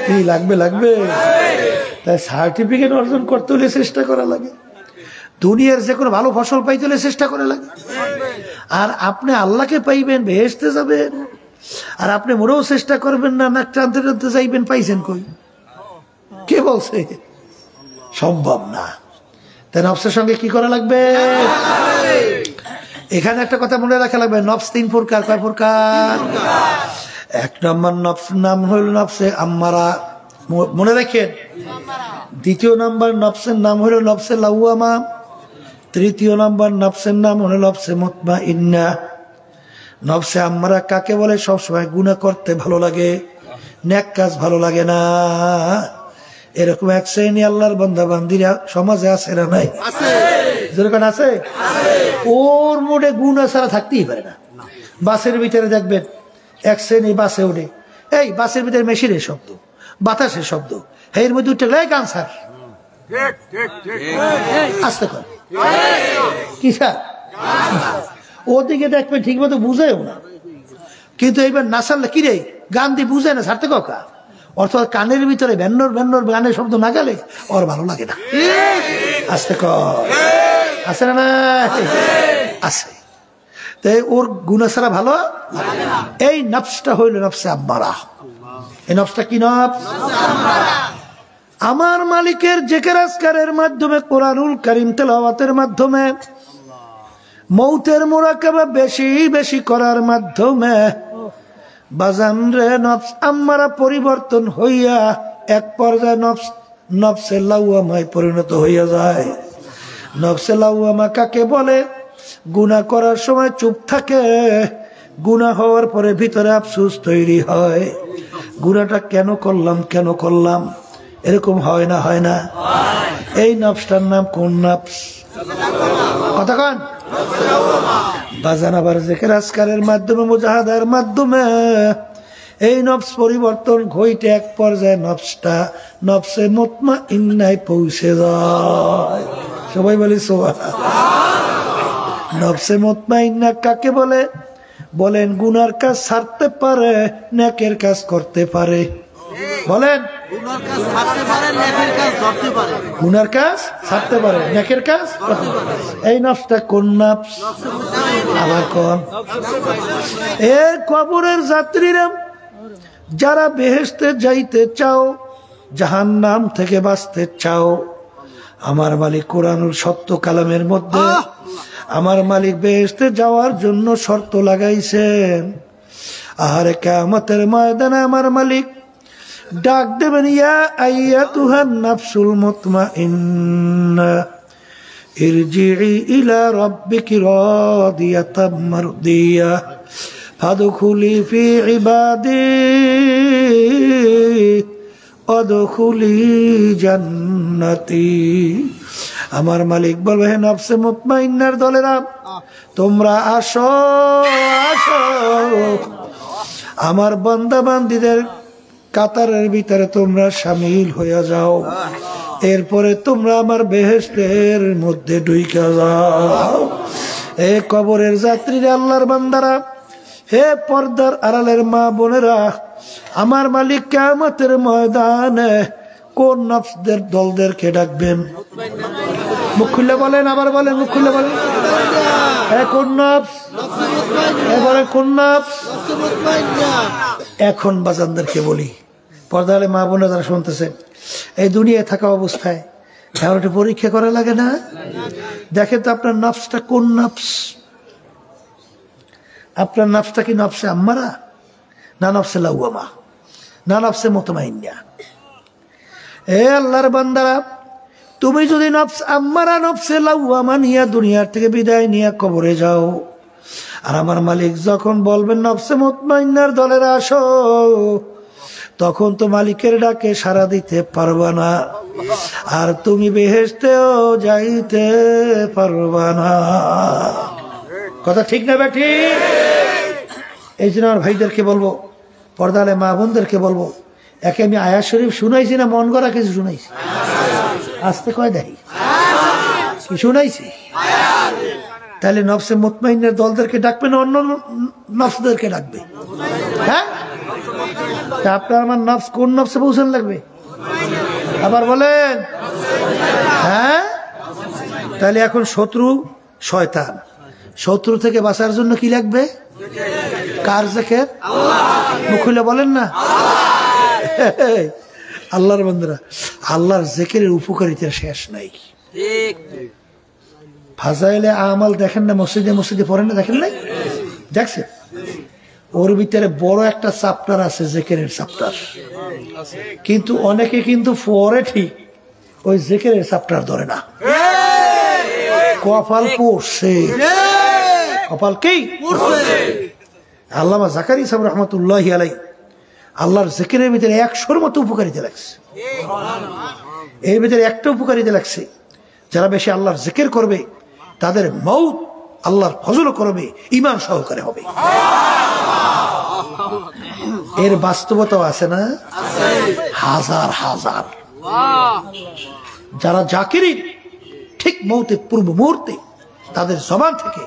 কি লাগবে? তাই সার্টিফিকেট অর্জন করতে হলে চেষ্টা করা লাগে, দুনিয়ার যে কোনো ভালো ফসল পাইতে হলে চেষ্টা করা লাগে। আর আপনি আল্লাহকে পাইবেন, বেহেশতে যাবেন, আর আপনি মোটেও চেষ্টা করবেন না, নাক টানতে টানতে যাইবেন, পাইছেন কই? কে বলছে? সম্ভব না। তাই নফসের সঙ্গে কি করা লাগবে? এখানে একটা কথা মনে রাখা লাগবে, নফস 3 প্রকার। কয় প্রকার? 1 নম্বর নফস নাম হইল নফসে আম্মারা, মনে রাখেন। 2 নম্বর নফসের নাম হইল নফসে লাওয়ামা। 3 নম্বর নফসের নাম হলো নফসে মুতমাইন্না। নফসে আম্মারা কাকে বলে? সবসময় গুনাহ করতে ভালো লাগে, নেক কাজ ভালো লাগে না। এরকম এক শ্রেণী আল্লাহর বান্দা বান্দিরা সমাজে আছে না নাই? যেরকম আছে, ওর মোড়ে গুণা ছাড়া থাকতেই পারে না। বাসের ভিতরে দেখবেন এক শ্রেণী বাসে ওঠে, এই বাসের ভিতরে মেশিনের শব্দ, বাতাসের শব্দ, এর মধ্যে উঠে গান স্যার আসতে কর কি স্যার, ওদিকে দেখবেন ঠিক মতো বুঝেও না। কিন্তু এইবার না ছাড়লে কিরে গান দিয়ে বুঝে না ছাড়তে কাকা, অর্থাৎ কানের ভিতরে ভ্যান্নর ভ্যান্নর গানের শব্দ না গেলে ওর ভালো লাগে না। আসতে কর আছে না? আছে। তাই ওর গুনাহ ছাড়া ভালো। এই নফসটা হইল নফসে আম্মারা। এই নফসটা কি নফস? আমার মালিকের জিকির আজকারের মাধ্যমে, কোরআনুল কারীম তেলাওয়াতের মাধ্যমে, মৌতের মুরাকাবা বেশি বেশি করার মাধ্যমে বাজান রে নফস আম্মারা পরিবর্তন হইয়া এক পর্যায়ে নফসে লাওয়ামায় পরিণত হইয়া যায়। নফসে লাওয়ামা কাকে বলে? গুনাহ করার সময় চুপ থাকে, গুনাহ হওয়ার পরে ভিতরে আফসোস তৈরি হয়, গুনাহটা কেন করলাম, এরকম হয় না? হয় না? এই নফসটার নাম কোন নফস? কথা কন বাজান। আবার জিকির আজকারের মাধ্যমে, মুজাহাদার মাধ্যমে এই নফস পরিবর্তন ঘটে এক পর্যায়ে নফসটা নফসে মুতমাইন্নায় পৌঁছে যায়। সবাই বলি সুবহানাল্লাহ। নফসে মুতমাইন্না কাকে বলে? বলেন গুনার কাজ ছাড়তে পারে, নেকের কাজ করতে পারে। বলেন গুনার কাজ ছাড়তে পারে, নেকের কাজ করতে পারে। এই নফসটা কোন নফস? আবার কোন? এ কবরের যাত্রীরা যারা বেহেশতে যাইতে চাও, জাহান্নাম থেকে বাঁচতে চাও, আমার মালিক কোরআনুল সত্য কালামের মধ্যে আমার মালিক বেহেশতে যাওয়ার জন্য শর্ত লাগাইছেন। আর কিয়ামতের ময়দানে আমার মালিক ডাক দেবেন, ইয়া আইয়াতুহান নাফসুল মুতমাইন্না ইরজিই ইলা রাব্বিকি রাদিয়াতাম মারদিয়া ফাদখুলি ফি ইবাদি ওয়াদখুলি জান্নাতি। আমার মালিক বলবে, হে নফসে মুতমাইন্নার দলেরা, তোমরা আসো আমার বান্দা বান্দীদের কাতারের ভিতরে তোমরা শামিল হইয়া যাও, এরপরে তোমরা আমার বেহেশতের মধ্যে ঢুইকা যাও। এ কবরের যাত্রীরা, আল্লাহর বান্দারা, হে পর্দার আড়ালের মা বোনেরা, আমার মালিক কিয়ামতের ময়দানে কোন নফসদের দলদেরকে ডাকবেন? মুখ খুলে বলেন, আবার বলেন, মুখ খুলে বলেন। কোন নফস? বলেন কোন নফস? এখন বাজানদেরকে বলি, পর্দালে মা বোনে যারা শুনতেছে, এই দুনিয়ায় থাকা অবস্থায় এখন একটু পরীক্ষা করা লাগে না? দেখেন তো আপনার নফসটা কোন নফস? আপনার নফসটা কি নফসে আম্মারা, না নফসে লাওয়ামা, না নফসে মুতমাইন্না? এ আল্লাহর বান্দারা, তুমি যদি নফস আম্মারা, নফসে লাওয়ামা নিয়ে দুনিয়ার থেকে বিদায় নিয়ে কবরে যাও, আর আমার মালিক যখন বলবেন নফসে মুতমাইন্নার দলের আসো, তখন তো মালিকের ডাকে সাড়া দিতে পারবা না, আর তুমি বেহেশতেও যাইতে পারবা না। কথা ঠিক না বেঠি? এই জন্য আমার ভাইদেরকে বলবো, পর্দালে মা বোনদেরকে বলবো, একে আমি আয়াত শরীফ শুনাইছি না মন গড়া কিছু শুনাইছি? আসতে কয় দেখি কি শুনাইছি? তাহলে নফসে মুতমাইন্নার দলদেরকে ডাকবে না অন্য নফসদেরকে ডাকবে? হ্যাঁ, আপনার আমার নফস কোন নফসে পৌঁছান লাগবে? আবার বলেন। হ্যাঁ, তাহলে এখন শত্রু শয়তান, শত্রু থেকে বাঁচার জন্য কি লাগবে? কার জিকির? মুখ খুলে বলেন না। আল্লাহর বান্দারা, আল্লাহর জিকিরের উপকারিতা শেষ নাই। ফাজাইলে আমাল দেখেন না, মসজিদে মসজিদে পড়েন না, দেখেন নাই? দেখছেন? ওর ভিতরে বড় একটা চ্যাপ্টার আছে, জিকিরের চ্যাপ্টার, কিন্তু অনেকে কিন্তু পড়ে ঠিক, ওই জিকিরের চ্যাপ্টার ধরে না। কপাল পড়ছে, কপাল কি? আল্লামা জাকারিয়া সাহেব রহমাতুল্লাহি আলাইহি আল্লাহর জিকিরের ভিতরে 100-র মতো উপকারিতা লাগছে। এর ভিতরে একটা উপকারিতা লাগছে, যারা বেশি আল্লাহর জিকির করবে তাদের মউত আল্লাহর ফজল করবে, ঈমান সহকারে হবে। এর বাস্তবতাও আছে না? হাজার হাজার যারা জাকিরিন, ঠিক মউতের পূর্ব মুহূর্তে তাদের জবান থেকে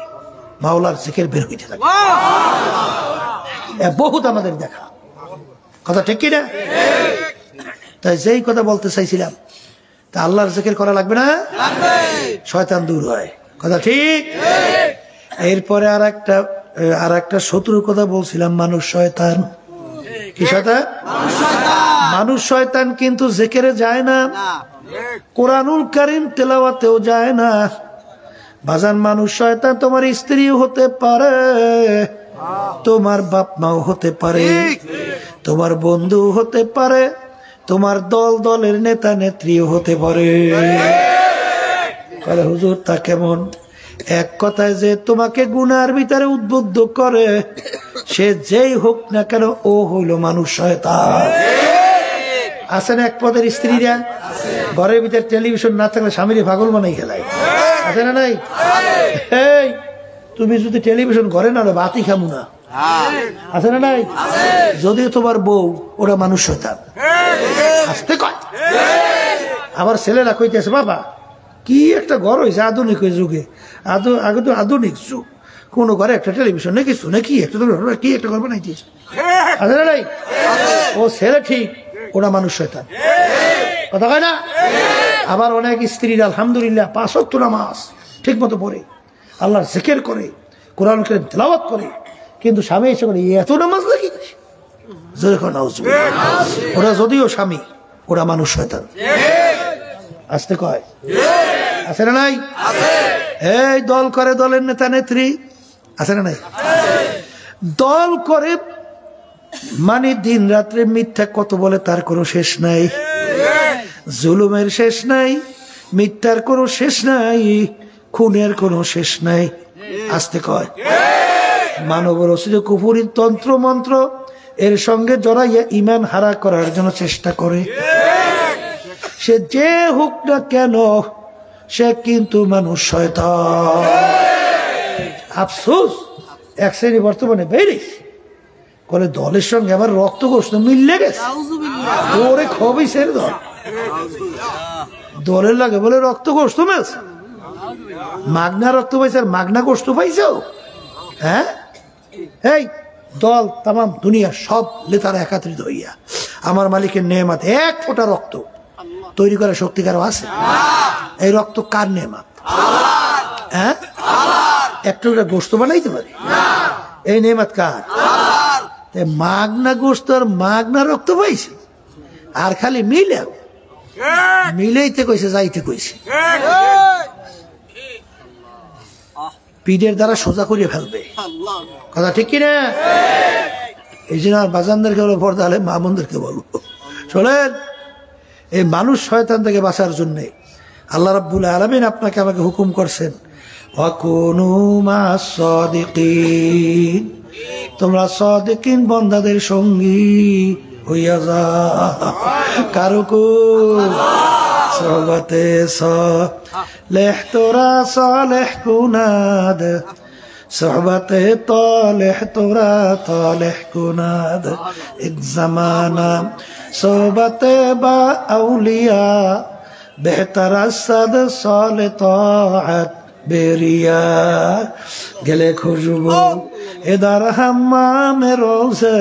মাওলার জিকির বের হইতে থাকে। বহুত আমাদের দেখা কথা, ঠিক কিনা? তাই যেই কথা বলতে চাইছিলাম, তা আল্লাহর জিকির করা লাগবে না? শয়তান দূর হয়, কথা ঠিক। এরপরে আর একটা শত্রুর কথা বলছিলাম, মানুষ শয়তান। কি শয়তান? মানুষ শয়তান কিন্তু জিকিরে যায় না, কোরআনুল কারীম তেলাওয়াতেও যায় না। বাজান, মানুষ শয়তান তোমার স্ত্রীও হতে পারে, তোমার বাপ মাও হতে পারে, তোমার বন্ধু হতে পারে, তোমার দলের নেতা নেত্রীও হতে পারে। হুজুর তা কেমন? এক কথায় যে তোমাকে গুনার ভিতরে উদ্বুদ্ধ করে, সে যেই হোক না কেন, ও হইল মানুষ শয়তান। আছেন এক পদের স্ত্রীরা ঘরের ভিতরে টেলিভিশন না থাকলে স্বামীর পাগল বানাই খেলায়, আছে না নাই? এই তুমি যদি টেলিভিশন ঘরে না, বাতি খামু না, আছে না নাই? যদিও তোমার বউ, ওরা মানুষ শয়তান। আসতে কয়। আবার ছেলেরা কইতেছে, বাবা কি একটা ঘর হয়েছে আধুনিক যুগে, আগে তো আধুনিক যুগ, কোন ঘরে একটা টেলিভিশন নেই, কিছু নাকি কি একটা ঘর বানাই দিয়েছে, আছে না নাই? ও ছেলে ঠিক, ওরা মানুষ শয়তান, কথা কয় না? আবার অনেক স্ত্রীরা আলহামদুলিল্লাহ 5 ওয়াক্ত নামাজ ঠিক মতো পড়ে, আল্লাহর জিকির করে, কোরআন কারীম তেলাওয়াত করে, কিন্তু স্বামী এসে বলে এত নামাজ লাগি, ওরা যদিও স্বামী, ওরা মানুষ শয়তান। আসতে কয়, আছে না নাই? এই দল করে, দলের নেতা নেত্রী, আছে না নাই? দল করে মানে দিন রাত্রে মিথ্যা কত বলে, তার কোনো শেষ নাই। জুলুমের শেষ নাই, মিথ্যার কোনো শেষ নাই, খুনের কোনো শেষ নাই। আসতে কয়, মানব রচিত কুফরি তন্ত্র মন্ত্র এর সঙ্গে জড়াইয়া ঈমান হারা করার জন্য চেষ্টা করে। সে যে হোক না কেন, সে কিন্তু মানুষ শয়তান। আফসোস, এক শ্রেণী বর্তমানে বেরিয়েছে, বলে দলের সঙ্গে আমার রক্ত গোষ্ঠ মিললে গেছে, ওরে খবই সেরে দলের লাগে বলে রক্ত গোষ্ঠ মেলছে, মাগনা রক্ত পাইছে আর মাগনা গোষ্ঠ পাইছ। হ্যাঁ, এই দল তামাম দুনিয়া সব লেতারা একত্রিত হইয়া আমার মালিকের নেয়ামত 1 ফোঁটা রক্ত তৈরি করার শক্তি কারো আছে? এই রক্ত কার নেয়ামত? হ্যাঁ, একটু গোস্ত বানাইতে পারে, এই নেয়ামত কার? মাগনা গোস্ত আর মাগনা রক্ত পাইছে, আর খালি মিলেইতে কইছে, যাইতে কইছে, পিঠের দ্বারা সোজা করিয়ে ফেলবে, কথা ঠিক কিনা? এই জন্য বাজানদেরকে বলো, পর্দা হলে মা বোনদেরকে বলবো, শোনেন, এই মানুষ শয়তান থেকে বাঁচার জন্য আল্লাহ রাব্বুল আলামিন আপনাকে আমাকে হুকুম করছেন, ওয়াকুনু মা'আস সাদিকিন, তোমরা সাদিকিন বান্দাদের সঙ্গী হইয়া যাও। কারুকু সোহবতে সালেহ তোরা সালেহ কুনাদ, সোহবতে তালেহ তোরা তালেহ কুনাদ, এক জামানা সোহবতে বা আউলিয়া, বেহতর আসদ সালে তাআত বেরিয়া, গেলে খুশবু এদার হাম্মামে রোজে,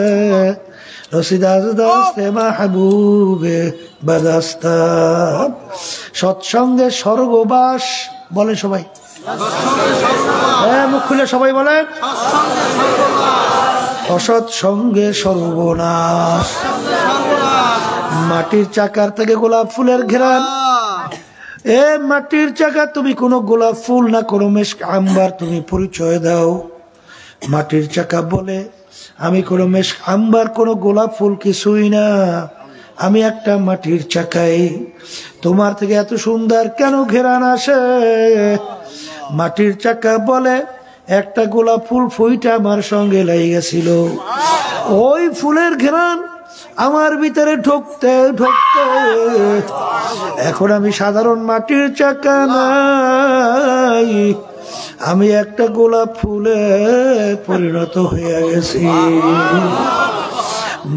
রসিদাস দাস্তে মাহবুবে বাদাস্তা। সৎসঙ্গে স্বর্গবাস, বলে সবাই, মুখ খুলে সবাই বলেন, অসৎ সঙ্গে সর্বনাশ। মাটির চাকার থেকে গোলাপ ফুলের ঘেরান, মাটির চাকা তুমি কোনো গোলাপ ফুল না, কোনো মেশক আম্বার তুমি পরিচয় দাও। মাটির চাকা বলে, আমি কোনো মেশক আম্বার কোনো গোলাপ ফুল কিছুই না, আমি একটা মাটির চাকাই। তোমার থেকে এত সুন্দর কেন ঘেরান আসে? মাটির চাকা বলে, একটা গোলাপ ফুল ফুইটা আমার সঙ্গে লেগে গেছিল, ওই ফুলের ঘেরান আমার ভিতরে ঢুকতে ঢুকতে এখন আমি সাধারণ মাটির চাকা নাই, আমি একটা গোলাপ ফুলে পরিণত হয়ে গেছি।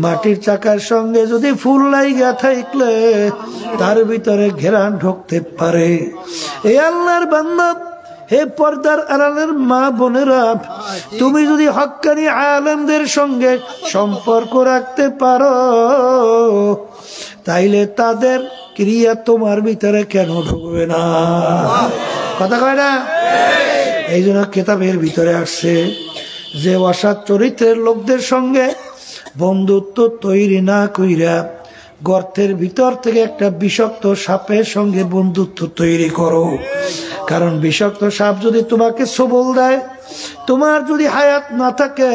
মাটির চাকার সঙ্গে যদি ফুল লাইগা থাকলে তার ভিতরে ঘেরান ঢুকতে পারে। এ আল্লাহর বান্দা, হে পর্দার আড়ালের মা বোনেরা, তুমি যদি হক্কানি আলেমদের সঙ্গে সম্পর্ক রাখতে পারো তাইলে তাদের ক্রিয়া তোমার ভিতরে কেন ঢুকবে না? কথা কয় না? এই জন্য কিতাবের ভিতরে আসছে যে অসৎ চরিত্রের লোকদের সঙ্গে বন্ধুত্ব তৈরি না কইরা গর্তের ভিতর থেকে একটা বিষাক্ত সাপের সঙ্গে বন্ধুত্ব তৈরি করো। কারণ বিষাক্ত সাপ যদি তোমাকে সবল দেয়, তোমার যদি হায়াত না থাকে,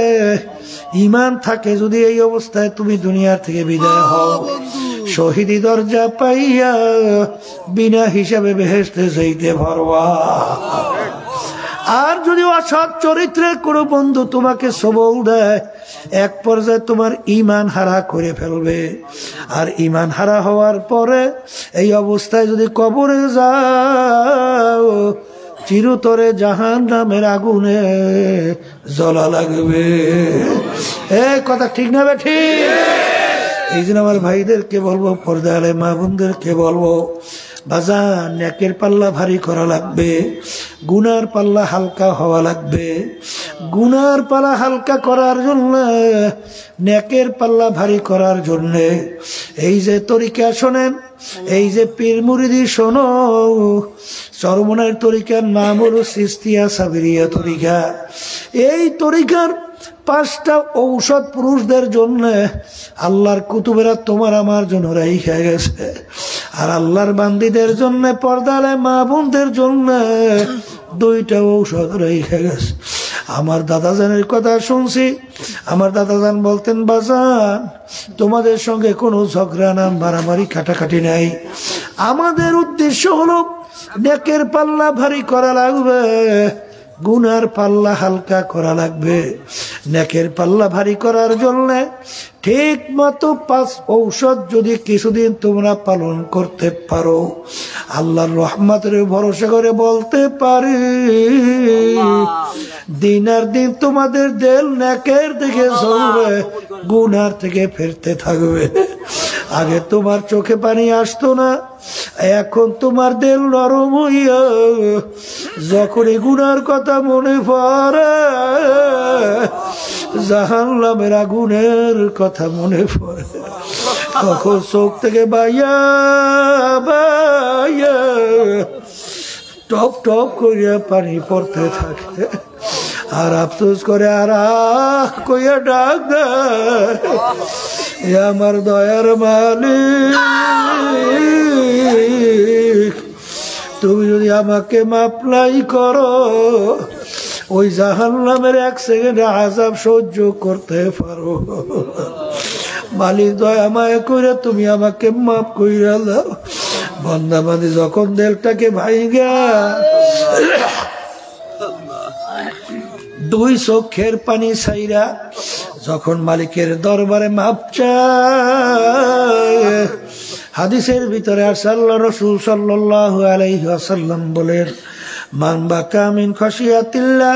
ঈমান থাকে, যদি এই অবস্থায় তুমি দুনিয়ার থেকে বিদায় হও, শহীদি দরজা পাইয়া বিনা হিসাবে বেহেশতে যাইতে পারবা। আর যদি অসৎ চরিত্রের কোনো বন্ধু তোমাকে সবল দেয়, এক পর্যায়ে তোমার ঈমান হারা করে ফেলবে। আর ঈমান হারা হওয়ার পরে এই অবস্থায় যদি কবরে যাও, চিরতরে জাহান্নামের আগুনে জ্বলা লাগবে। এই কথা ঠিক না বে ঠিক? এই জন্য আমার ভাইদেরকে বলবো, পর্দা আলে মা বোনদেরকে বলবো, বাজান নেকের পাল্লা ভারী করা লাগবে, গুনার পাল্লা হালকা হওয়া লাগবে। গুনার পাল্লা হালকা করার জন্য, নেকের পাল্লা ভারী করার জন্য এই যে তরিকা শোনেন, এই যে পীর মুরিদি শোনো, চরমনের তরিকার নাম হলো চিশতিয়া সাবিরিয়া তরিকা। এই তরিকার 5টা ঔষধ পুরুষদের জন্য আল্লাহর কুতুবেরা তোমার আমার জন্য রাইখা গেছে। আর আল্লাহর বান্দীদের জন্য, পর্দালে মা বোনদের জন্য 2টা ঔষধ রাইখা গেছে। আমার দাদাজানের কথা শুনছি, আমার দাদাজান বলতেন, বাজান তোমাদের সঙ্গে কোনো ঝগড়া না, মারামারি কাটাকাটি নাই, আমাদের উদ্দেশ্য হলো নেকের পাল্লা ভারী করা লাগবে, গুনার পাল্লা হালকা করা লাগবে। নেকের পাল্লা ভারী করার জন্য ঠিক মতো 5 ঔষধ যদি কিছুদিন তোমরা পালন করতে পারো, আল্লাহর রহমতের ভরসা করে বলতে পারি দিন আর দিন তোমাদের দিল নেকের দিকে চলবে, গুনার থেকে ফিরতে থাকবে। আগে তোমার চোখে পানি আসতো না, এখন তোমার দিল নরম হইয়া যখনই গুনার কথা মনে পড়ে, জাহান্নামের আগুনের কথা মনে পড়ে, তখন চোখ থেকে বাইয়া বাইয়া টপ টপ করিয়া পানি পড়তে থাকে। আর আফসোস করে আর কইয়া ডাক দেয়, আমার দয়ার মালিক, তুমি যদি আমাকে মাফ নাই করো, ওই জাহান্নামের 1 সেকেন্ডে আযাব সহ্য করতে পারো। মালিক দয়া মায়া করে তুমি আমাকে মাফ কইরা দাও। বান্দা বান্দি যখন দিলটাকে ভাইগা 2 চোখের পানি ছাইরা যখন মালিকের দরবারে মাপ চায়, হাদিসের ভিতরে আসে আল্লাহ রাসূল সাল্লাল্লাহু আলাইহি ওয়াসাল্লাম বলেন, মান বাকা মিন খাশিয়াতিল্লাহ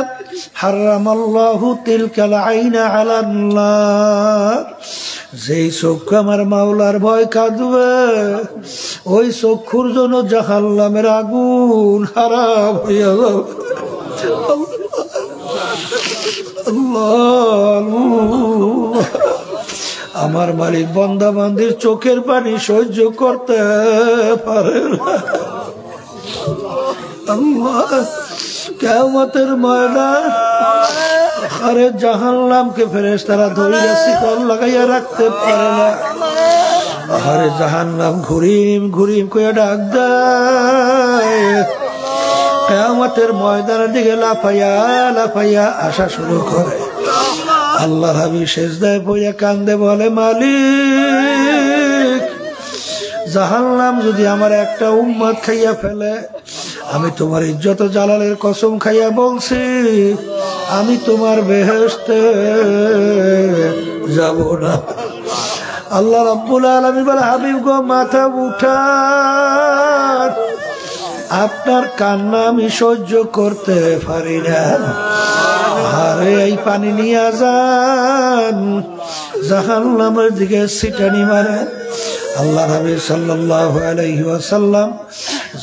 হারামাল্লাহু তিলকাল আইনা আলান নার। যেই চক্ষু আমার মাওলার ভয় কাঁদবে, ওই চক্ষুর জন্য জাহান্নামের আগুন হারাম হইয়া যাবে। আমার মালিক বান্দা বান্দির চোখের পানি সহ্য করতে পারে না। আল্লাহ কিয়ামতের ময়দান আরে জাহান্নামকে ফেরেশতারা ধইরা শিকল লাগাইয়া রাখতে পারে না। আরে জাহান্নাম ঘুরিম ঘুরিম কইয়া ডাক দেয়, কিয়ামতের ময়দানের দিকে লাফাইয়া লাফাইয়া আসা শুরু করে। আল্লাহর হাবিব সেজদায় পড়ে কান্দে, বলে, মালিক জাহান্নাম যদি আমার একটা উম্মত খাইয়া ফেলে, আমি তোমার ইজ্জত জালালের কসম খাইয়া বলছি, আমি তোমার বেহেশতে যাব না। আল্লাহ রাব্বুল আলামিন বলে হাবিব গো মাথা উঠান, আপনার কান্না আমি সহ্য করতে পারি না। আরে এই পানি নিয়ে যান, জাহান্নামের দিকে ছিটানি মারে। আল্লাহ হাবিব সাল্লাল্লাহু আলাইহি ওয়াসাল্লাম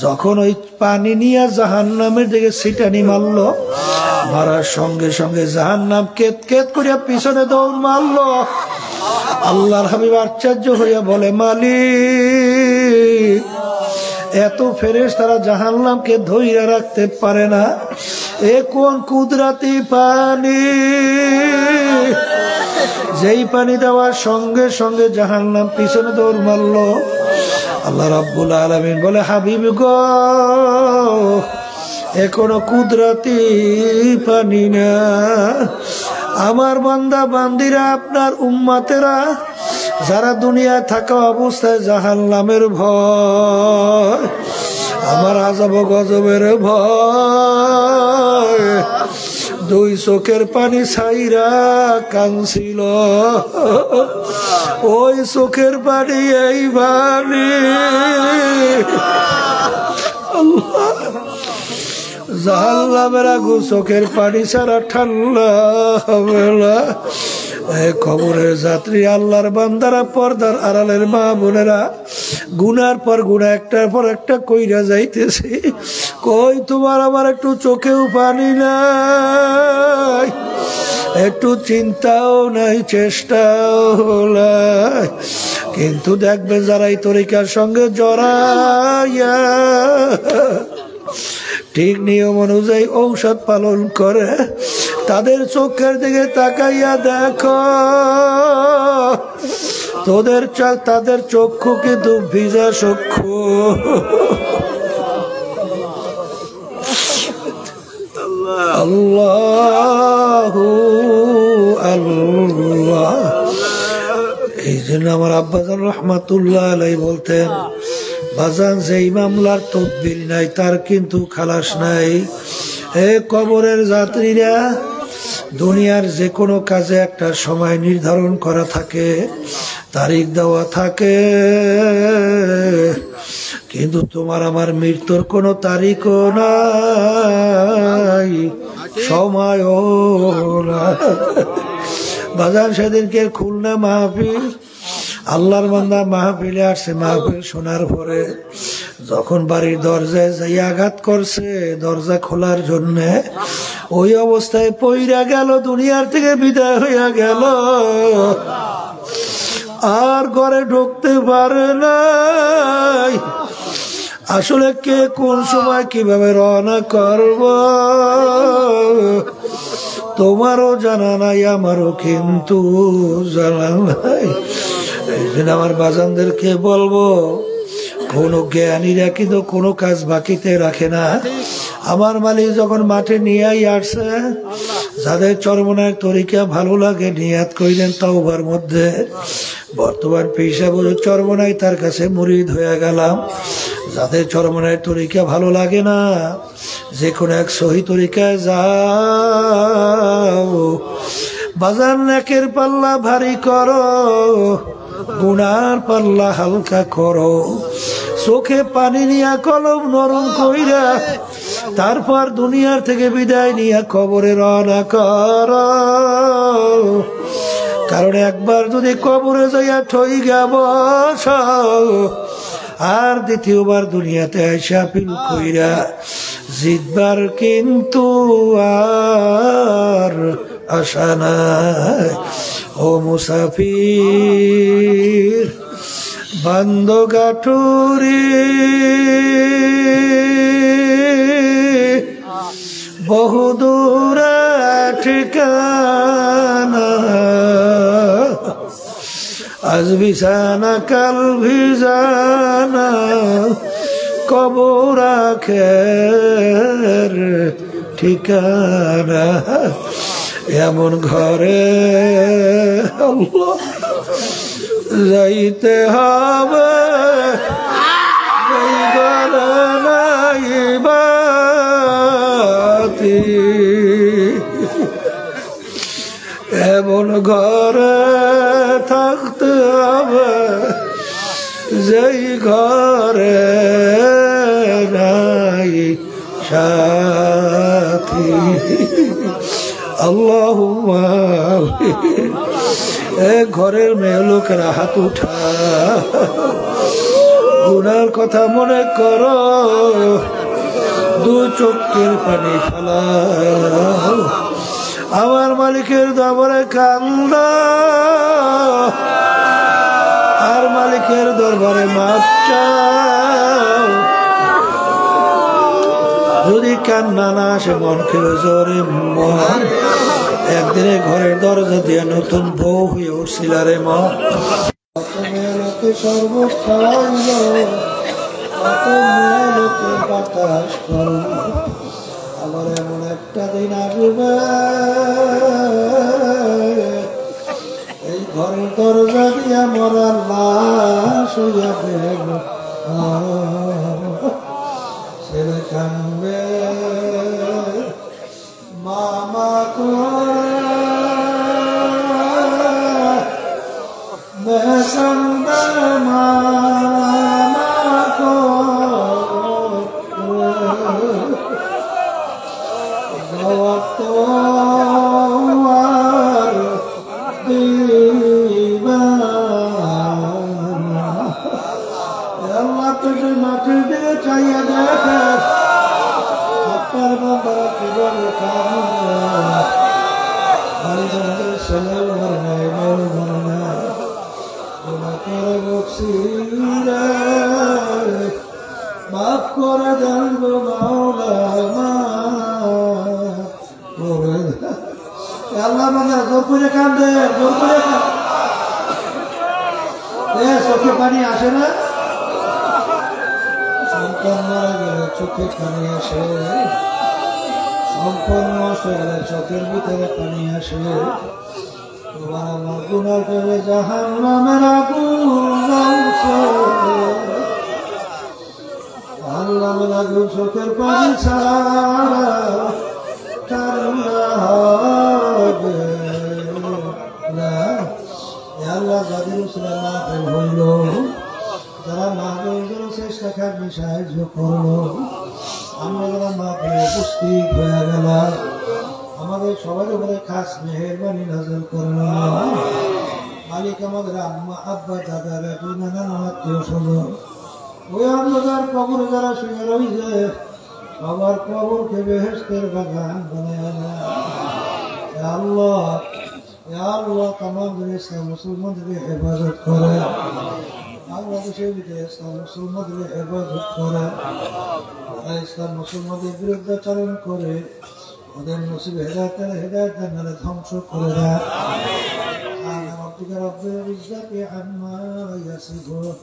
যখন ওই পানি নিয়ে জাহান্নামের দিকে ছিটানি মারলো, মারার সঙ্গে সঙ্গে জাহান্নাম কেত কেত করিয়া পিছনে দৌড় মারলো। আল্লাহর হাবিব আশ্চর্য হইয়া বলে, মালিক, এত ফেরেশতারা জাহান্নামকে ধইরা রাখতে পারে না, এ কোন কুদরতি পানি, যেই পানি দেওয়ার সঙ্গে সঙ্গে জাহান্নাম পিছনে দৌড় মারলো। আল্লাহ রাব্বুল আলামিন বলে, হাবিব গো, এ কোনো কুদরতি পানি না। আমার বান্দা বান্দিরা, আপনার উম্মতেরা যারা দুনিয়ায় থাকা অবস্থায় জাহান্নামের ভয়, আমার আযাব গজবের ভয়, দুই চোখের পানি ছাইরা কাঁদছিল। ওই চোখের পানি এই পানি জাহান্নামের আগুন চোখের পানি ছাড়া ঠান্ডা হবে না। কবরের যাত্রী, আল্লাহর বান্দারা, পর্দার আড়ালের মা বোনেরা, গুনার পর গুনাহ একটার পর একটা কইরা যাইতেছে। কই তোমার আমার একটু চোখেও পানি নাই, একটু চিন্তাও নাই, চেষ্টাও নাই। কিন্তু দেখবে যারা এই তরিকার সঙ্গে জড়াইয়া ঠিক নিয়ম অনুযায়ী ঔষধ পালন করে, তাদের চোখের দিকে তাকাইয়া দেখো, তাদের চক্ষু কিন্তু ভিজা চক্ষু। আল্লাহু আল্লাহ। এই জন্য আমার আব্বাজান রহমাতুল্লাহ আলাইহি বলতেন, বাজান যেই মামলার তদবির নাই তার কিন্তু খালাস নাই। হে কবরের যাত্রীরা, দুনিয়ার যে কোনো কাজে একটা সময় নির্ধারণ করা থাকে, তারিখ দেওয়া থাকে, কিন্তু তোমার আমার মৃত্যুর কোনো তারিখও নাই, সময়ও নাই। বাজান সেদিনকে খুলনা মাহফিল, আল্লাহর বান্দা মাহফিলে আসছে। মাহফিল শোনার পরে যখন বাড়ির দরজায় যাই আঘাত করছে দরজা খোলার জন্য, ওই অবস্থায় পইরা গেল, দুনিয়ার থেকে বিদায় হইয়া গেল, আর ঘরে ঢুকতে পারে নাই। আসলে কে কোন সময় কিভাবে রওনা করব তোমারও জানা নাই, আমারও কিন্তু জানা নাই। এই জন্য আমার বাজানদেরকে বলবো, কোনো জ্ঞানীরা কিন্তু কোনো কাজ বাকিতে রাখে না। আমার মালিক যখন মাঠে নিয়ে আসছে, যাদের চরমনায়ের তরিকা ভালো লাগে নিয়াত করিলেন তাওবার মধ্যে। বর্তমান পেশা চরমনাই তার কাছে মুরিদ হয়ে গেলাম। যাদের চরমনায়ের তরিকা ভালো লাগে না, যে কোনো এক সহি তরিকায় যাও। বাজার নেকের পাল্লা ভারী করো, গুনার পাল্লা হালকা করো। চোখে পানি নিয়া কলম নরম কইরা, তারপর দুনিয়ার থেকে বিদায় নিয়া কবরে রওনা করো। কারণ একবার যদি কবরে যাইয়া ঠই গাব, আর দ্বিতীয়বার দুনিয়াতে আইসা পিল কইরা জিতবার কিন্তু আর আশা নাই। ও মুসাফির বান্দ গাঠুরি, বহুদূর ঠিকানা, আজ বিছানা কাল ভিজানা, কবর আখের ঠিকানা। এমন ঘরে আল্লাহ যাইতে হবে, এমন ঘরে থাকতে হবে, যেই ঘরে নাই সাথী আল্লাহুম্মা এ ঘরের মেয়ে লোকেরা হাত উঠা গুনার কথা মনে করো দু চোখের পানি ফেলাও আমার মালিকের দরবারে কান্দা আর মালিকের দরবারে মাপ চাও যদি কান্না না আসে মন খেলে জোরে মন একদিনে ঘরের দরজা দিয়ে নতুন বউ হয়ে উঠছিল রে মন বাতাস করো আবার এমন একটা দিন আসবে এই ঘরের দরজা দিয়া মরার লাশ হইয়া বের ছেলে কানবে মামা মাটির দিকে চাইয়া দেখে আপনার বাবার জীবনে ছেলে মরে নাই মেয়ে মরে নাই তোমাকে বলছি মাফ করে জানবো মাওলা আল্লাহ মানে জোর করে কান্দে জোর করে চোখে পানি আসে না সন্তান মারা গেলে চোখে পানি আসে সম্পদ নষ্ট গেলে চোখের ভিতরে পানি আসে তোমার আমার গুনার করে জাহান্নামের আগুন জাহান্নামের আগুন চোখের পানি ছাড়া হবে না আল্লাহ যাদের উসরা না হইল যারা মা বোনদের চেষ্টা খাবি সাহায্য করলো আমরা যারা মা বোন উপস্থিত হয়ে গেল আমাদের সবার উপরে খাস মেহেরবানি নাযিল করলো মালিক আমাদের আম্মা আব্বা দাদা দাদু নানান আত্মীয় স্বজন ওই অন্ধকার কবরে যারা শুয়ে রয়েছে সবার কবরকে বেহেশতের বাগান বানায় আল্লাহ আল্লাহ তামাম ইসলাম মুসলমানদের হেফাজত করে বাংলাদেশের ভিতরে ইসলাম মুসলমানদের হেফাজত করে ইসলাম মুসলমানদের বিরুদ্ধাচরণ করে ওদের নসিব হেদায়েতের হেদায়েত নালে ধ্বংস করে দেয় রব্বিল ইজ্জাতি আম্মা ইয়াসিফুন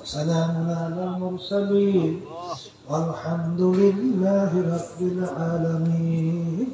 সালামুন আলাল মুরসালিন والحمد لله رب العالمين